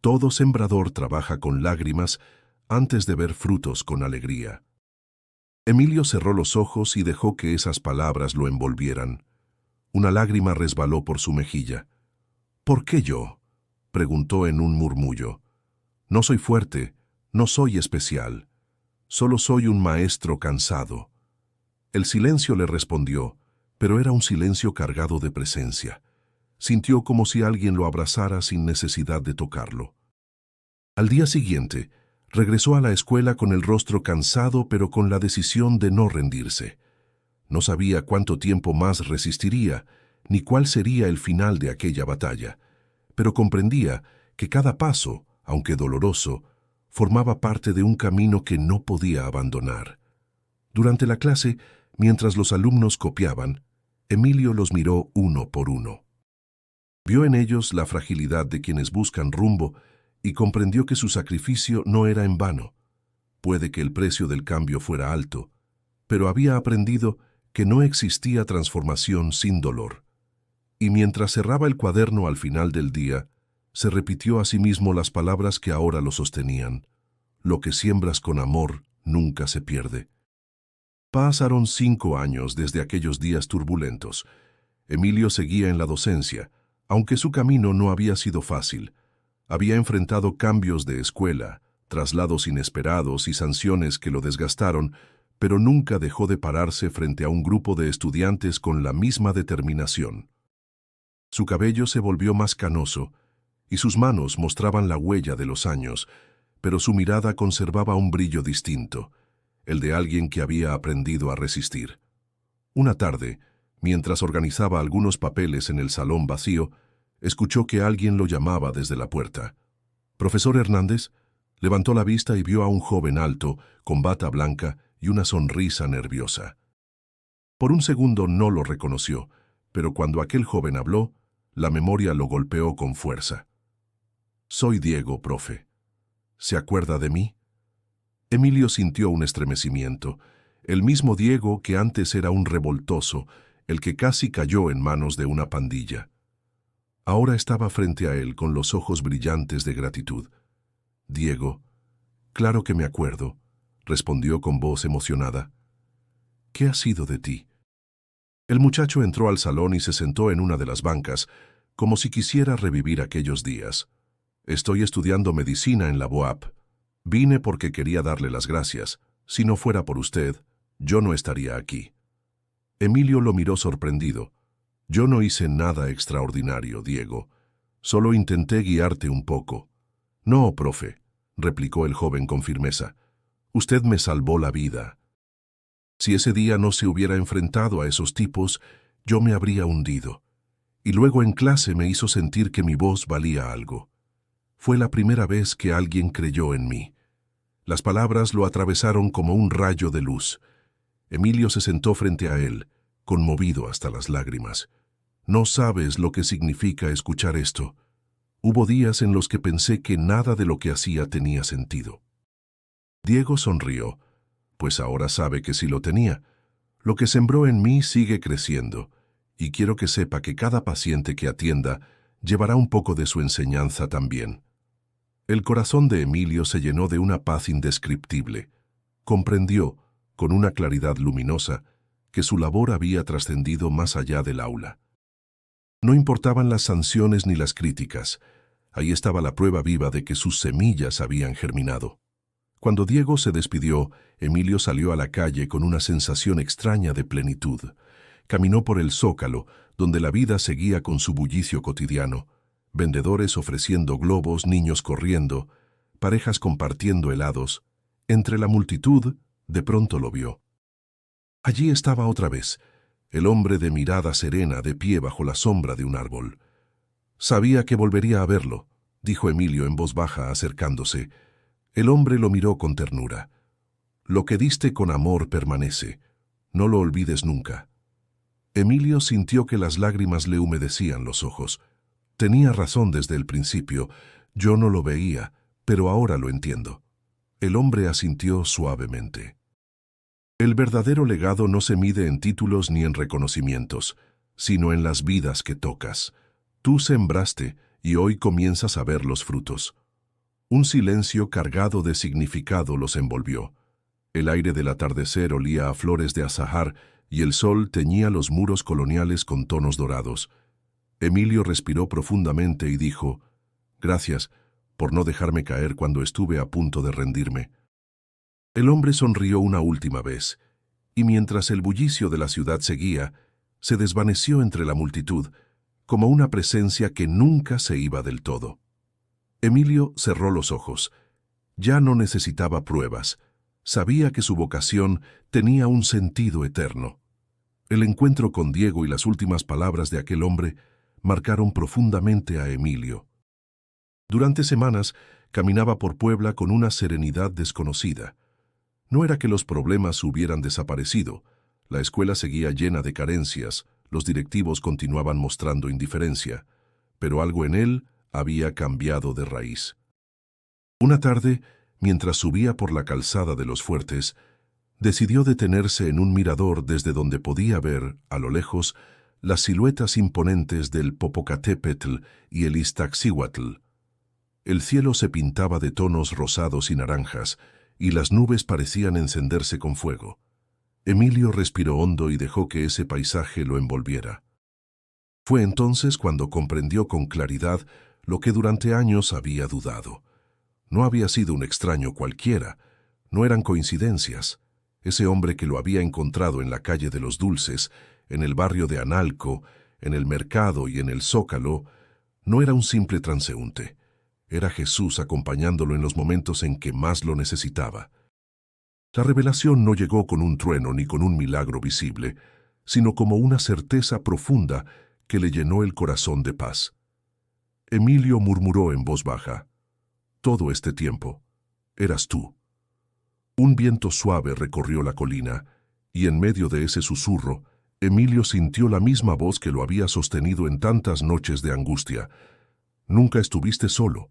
Todo sembrador trabaja con lágrimas antes de ver frutos con alegría. Emilio cerró los ojos y dejó que esas palabras lo envolvieran. Una lágrima resbaló por su mejilla. «¿Por qué yo?», preguntó en un murmullo. «No soy fuerte, no soy especial. Solo soy un maestro cansado». El silencio le respondió, pero era un silencio cargado de presencia. Sintió como si alguien lo abrazara sin necesidad de tocarlo. Al día siguiente, regresó a la escuela con el rostro cansado, pero con la decisión de no rendirse. No sabía cuánto tiempo más resistiría, ni cuál sería el final de aquella batalla, pero comprendía que cada paso, aunque doloroso, formaba parte de un camino que no podía abandonar. Durante la clase, mientras los alumnos copiaban, Emilio los miró uno por uno. Vio en ellos la fragilidad de quienes buscan rumbo y comprendió que su sacrificio no era en vano. Puede que el precio del cambio fuera alto, pero había aprendido que no existía transformación sin dolor. Y mientras cerraba el cuaderno al final del día, se repitió a sí mismo las palabras que ahora lo sostenían: «Lo que siembras con amor nunca se pierde». Pasaron 5 años desde aquellos días turbulentos. Emilio seguía en la docencia, aunque su camino no había sido fácil. Había enfrentado cambios de escuela, traslados inesperados y sanciones que lo desgastaron, pero nunca dejó de pararse frente a un grupo de estudiantes con la misma determinación. Su cabello se volvió más canoso, y sus manos mostraban la huella de los años, pero su mirada conservaba un brillo distinto, el de alguien que había aprendido a resistir. Una tarde, mientras organizaba algunos papeles en el salón vacío, escuchó que alguien lo llamaba desde la puerta. «¿Profesor Hernández?». Levantó la vista y vio a un joven alto, con bata blanca y una sonrisa nerviosa. Por un segundo no lo reconoció, pero cuando aquel joven habló, la memoria lo golpeó con fuerza. «Soy Diego, profe. ¿Se acuerda de mí?». Emilio sintió un estremecimiento, el mismo Diego que antes era un revoltoso, el que casi cayó en manos de una pandilla. Ahora estaba frente a él con los ojos brillantes de gratitud. «Diego, claro que me acuerdo», respondió con voz emocionada. «¿Qué ha sido de ti?». El muchacho entró al salón y se sentó en una de las bancas, como si quisiera revivir aquellos días. «Estoy estudiando medicina en la BOAP. Vine porque quería darle las gracias. Si no fuera por usted, yo no estaría aquí». Emilio lo miró sorprendido. «Yo no hice nada extraordinario, Diego. Solo intenté guiarte un poco». «No, profe», replicó el joven con firmeza. «Usted me salvó la vida. Si ese día no se hubiera enfrentado a esos tipos, yo me habría hundido. Y luego en clase me hizo sentir que mi voz valía algo. Fue la primera vez que alguien creyó en mí. Las palabras lo atravesaron como un rayo de luz. Emilio se sentó frente a él, conmovido hasta las lágrimas. No sabes lo que significa escuchar esto. Hubo días en los que pensé que nada de lo que hacía tenía sentido. Diego sonrió, pues ahora sabe que sí lo tenía. Lo que sembró en mí sigue creciendo, y quiero que sepa que cada paciente que atienda llevará un poco de su enseñanza también. El corazón de Emilio se llenó de una paz indescriptible. Comprendió, con una claridad luminosa, que su labor había trascendido más allá del aula. No importaban las sanciones ni las críticas. Ahí estaba la prueba viva de que sus semillas habían germinado. Cuando Diego se despidió, Emilio salió a la calle con una sensación extraña de plenitud. Caminó por el Zócalo, donde la vida seguía con su bullicio cotidiano. Vendedores ofreciendo globos, niños corriendo, parejas compartiendo helados. Entre la multitud, de pronto lo vio. Allí estaba otra vez, el hombre de mirada serena de pie bajo la sombra de un árbol. Sabía que volvería a verlo, dijo Emilio en voz baja acercándose. El hombre lo miró con ternura. Lo que diste con amor permanece. No lo olvides nunca. Emilio sintió que las lágrimas le humedecían los ojos. Tenía razón desde el principio. Yo no lo veía, pero ahora lo entiendo. El hombre asintió suavemente. El verdadero legado no se mide en títulos ni en reconocimientos, sino en las vidas que tocas. Tú sembraste y hoy comienzas a ver los frutos. Un silencio cargado de significado los envolvió. El aire del atardecer olía a flores de azahar y el sol teñía los muros coloniales con tonos dorados. Emilio respiró profundamente y dijo, «Gracias por no dejarme caer cuando estuve a punto de rendirme». El hombre sonrió una última vez, y mientras el bullicio de la ciudad seguía, se desvaneció entre la multitud, como una presencia que nunca se iba del todo. Emilio cerró los ojos. Ya no necesitaba pruebas. Sabía que su vocación tenía un sentido eterno. El encuentro con Diego y las últimas palabras de aquel hombre marcaron profundamente a Emilio. Durante semanas caminaba por Puebla con una serenidad desconocida. No era que los problemas hubieran desaparecido. La escuela seguía llena de carencias, los directivos continuaban mostrando indiferencia, pero algo en él había cambiado de raíz. Una tarde, mientras subía por la calzada de los Fuertes, decidió detenerse en un mirador desde donde podía ver, a lo lejos, las siluetas imponentes del Popocatépetl y el Iztaccíhuatl. El cielo se pintaba de tonos rosados y naranjas, y las nubes parecían encenderse con fuego. Emilio respiró hondo y dejó que ese paisaje lo envolviera. Fue entonces cuando comprendió con claridad lo que durante años había dudado. No había sido un extraño cualquiera, no eran coincidencias. Ese hombre que lo había encontrado en la calle de los Dulces, en el barrio de Analco, en el mercado y en el Zócalo, no era un simple transeúnte. Era Jesús acompañándolo en los momentos en que más lo necesitaba. La revelación no llegó con un trueno ni con un milagro visible, sino como una certeza profunda que le llenó el corazón de paz. Emilio murmuró en voz baja, «Todo este tiempo, eras tú». Un viento suave recorrió la colina, y en medio de ese susurro, Emilio sintió la misma voz que lo había sostenido en tantas noches de angustia. «Nunca estuviste solo.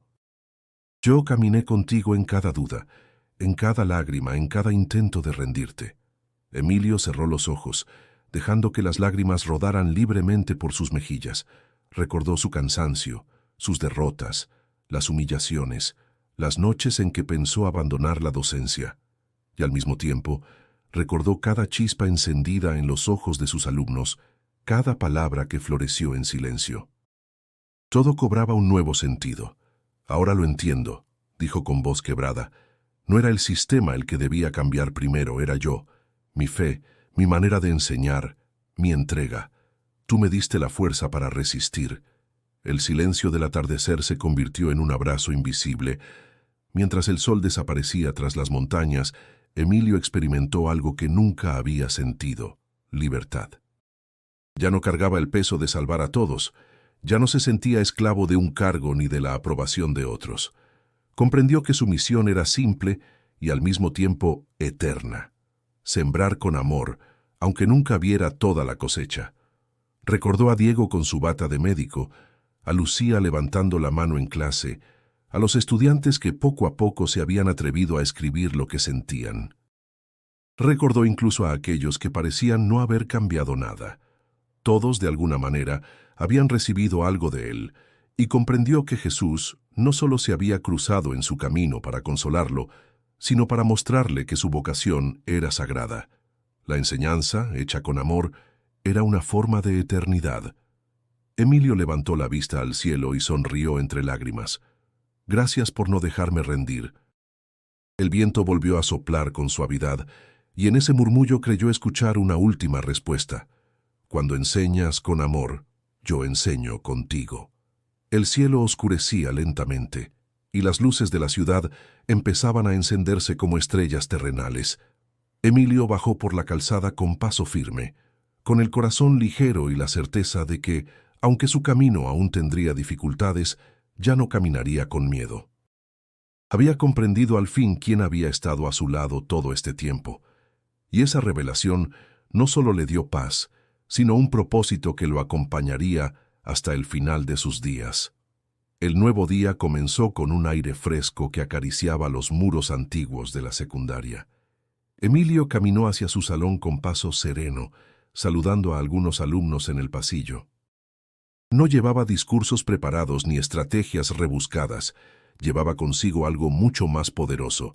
Yo caminé contigo en cada duda, en cada lágrima, en cada intento de rendirte». Emilio cerró los ojos, dejando que las lágrimas rodaran libremente por sus mejillas. Recordó su cansancio, sus derrotas, las humillaciones, las noches en que pensó abandonar la docencia. Y al mismo tiempo, recordó cada chispa encendida en los ojos de sus alumnos, cada palabra que floreció en silencio. Todo cobraba un nuevo sentido. «Ahora lo entiendo», dijo con voz quebrada. «No era el sistema el que debía cambiar primero, era yo. Mi fe, mi manera de enseñar, mi entrega. Tú me diste la fuerza para resistir». El silencio del atardecer se convirtió en un abrazo invisible. Mientras el sol desaparecía tras las montañas, Emilio experimentó algo que nunca había sentido: libertad. Ya no cargaba el peso de salvar a todos, ya no se sentía esclavo de un cargo ni de la aprobación de otros. Comprendió que su misión era simple y al mismo tiempo eterna: sembrar con amor, aunque nunca viera toda la cosecha. Recordó a Diego con su bata de médico, a Lucía levantando la mano en clase, a los estudiantes que poco a poco se habían atrevido a escribir lo que sentían. Recordó incluso a aquellos que parecían no haber cambiado nada. Todos, de alguna manera, habían recibido algo de él, y comprendió que Jesús no solo se había cruzado en su camino para consolarlo, sino para mostrarle que su vocación era sagrada. La enseñanza, hecha con amor, era una forma de eternidad. Emilio levantó la vista al cielo y sonrió entre lágrimas. Gracias por no dejarme rendir. El viento volvió a soplar con suavidad, y en ese murmullo creyó escuchar una última respuesta. Cuando enseñas con amor, yo enseño contigo. El cielo oscurecía lentamente, y las luces de la ciudad empezaban a encenderse como estrellas terrenales. Emilio bajó por la calzada con paso firme, con el corazón ligero y la certeza de que, aunque su camino aún tendría dificultades, ya no caminaría con miedo. Había comprendido al fin quién había estado a su lado todo este tiempo, y esa revelación no solo le dio paz, sino un propósito que lo acompañaría hasta el final de sus días. El nuevo día comenzó con un aire fresco que acariciaba los muros antiguos de la secundaria. Emilio caminó hacia su salón con paso sereno, saludando a algunos alumnos en el pasillo. No llevaba discursos preparados ni estrategias rebuscadas, llevaba consigo algo mucho más poderoso: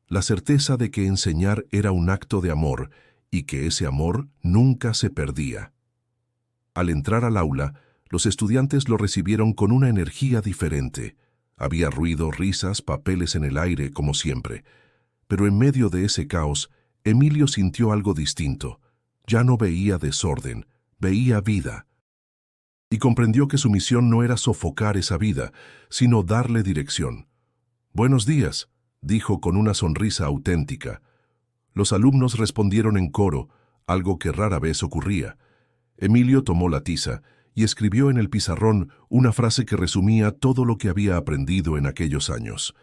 la certeza de que enseñar era un acto de amor y que ese amor nunca se perdía. Al entrar al aula, los estudiantes lo recibieron con una energía diferente. Había ruido, risas, papeles en el aire, como siempre. Pero en medio de ese caos, Emilio sintió algo distinto. Ya no veía desorden, veía vida. Y comprendió que su misión no era sofocar esa vida, sino darle dirección. «Buenos días», dijo con una sonrisa auténtica. Los alumnos respondieron en coro, algo que rara vez ocurría. Emilio tomó la tiza y escribió en el pizarrón una frase que resumía todo lo que había aprendido en aquellos años.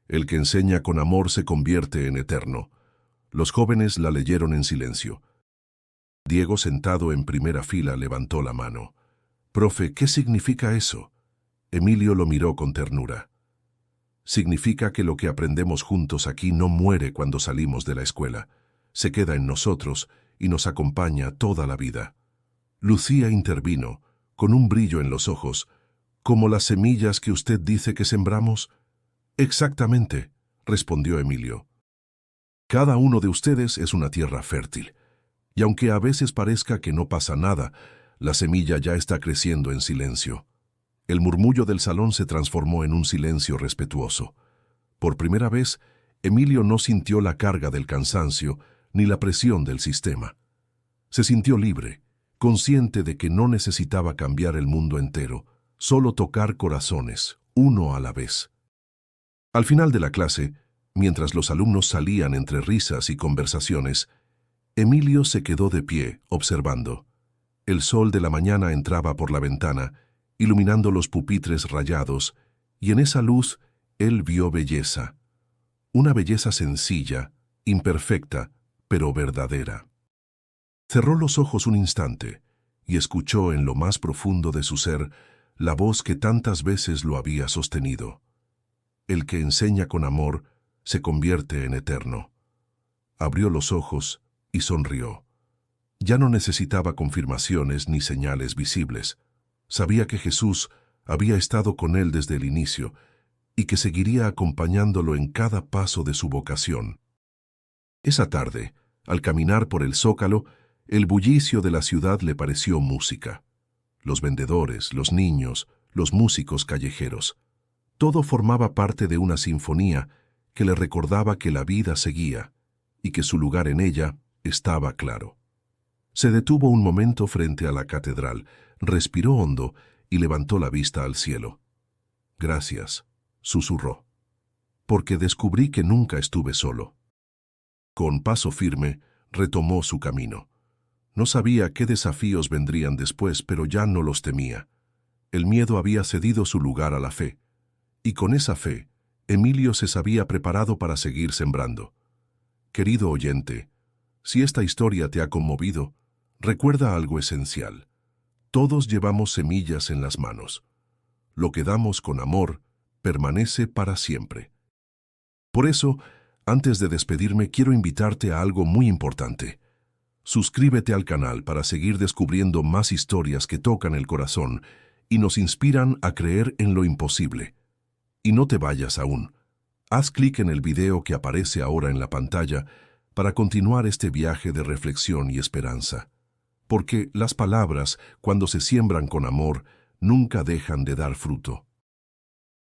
«El que enseña con amor se convierte en eterno». Los jóvenes la leyeron en silencio. Diego, sentado en primera fila, levantó la mano. «Profe, ¿qué significa eso?» Emilio lo miró con ternura. «Significa que lo que aprendemos juntos aquí no muere cuando salimos de la escuela. Se queda en nosotros y nos acompaña toda la vida». Lucía intervino, con un brillo en los ojos. «¿Como las semillas que usted dice que sembramos?» «Exactamente», respondió Emilio. «Cada uno de ustedes es una tierra fértil. Y aunque a veces parezca que no pasa nada, la semilla ya está creciendo en silencio». El murmullo del salón se transformó en un silencio respetuoso. Por primera vez, Emilio no sintió la carga del cansancio ni la presión del sistema. Se sintió libre, consciente de que no necesitaba cambiar el mundo entero, solo tocar corazones, uno a la vez. Al final de la clase, mientras los alumnos salían entre risas y conversaciones, Emilio se quedó de pie, observando. El sol de la mañana entraba por la ventana, iluminando los pupitres rayados, y en esa luz él vio belleza. Una belleza sencilla, imperfecta, pero verdadera. Cerró los ojos un instante y escuchó en lo más profundo de su ser la voz que tantas veces lo había sostenido. El que enseña con amor se convierte en eterno. Abrió los ojos y sonrió. Ya no necesitaba confirmaciones ni señales visibles. Sabía que Jesús había estado con él desde el inicio y que seguiría acompañándolo en cada paso de su vocación. Esa tarde, al caminar por el Zócalo, el bullicio de la ciudad le pareció música. Los vendedores, los niños, los músicos callejeros. Todo formaba parte de una sinfonía que le recordaba que la vida seguía y que su lugar en ella estaba claro. Se detuvo un momento frente a la catedral, respiró hondo y levantó la vista al cielo. «Gracias», susurró, «porque descubrí que nunca estuve solo». Con paso firme, retomó su camino. No sabía qué desafíos vendrían después, pero ya no los temía. El miedo había cedido su lugar a la fe. Y con esa fe, Emilio se había preparado para seguir sembrando. Querido oyente, si esta historia te ha conmovido, recuerda algo esencial. Todos llevamos semillas en las manos. Lo que damos con amor permanece para siempre. Por eso, antes de despedirme, quiero invitarte a algo muy importante. Suscríbete al canal para seguir descubriendo más historias que tocan el corazón y nos inspiran a creer en lo imposible. Y no te vayas aún. Haz clic en el video que aparece ahora en la pantalla para continuar este viaje de reflexión y esperanza. Porque las palabras, cuando se siembran con amor, nunca dejan de dar fruto.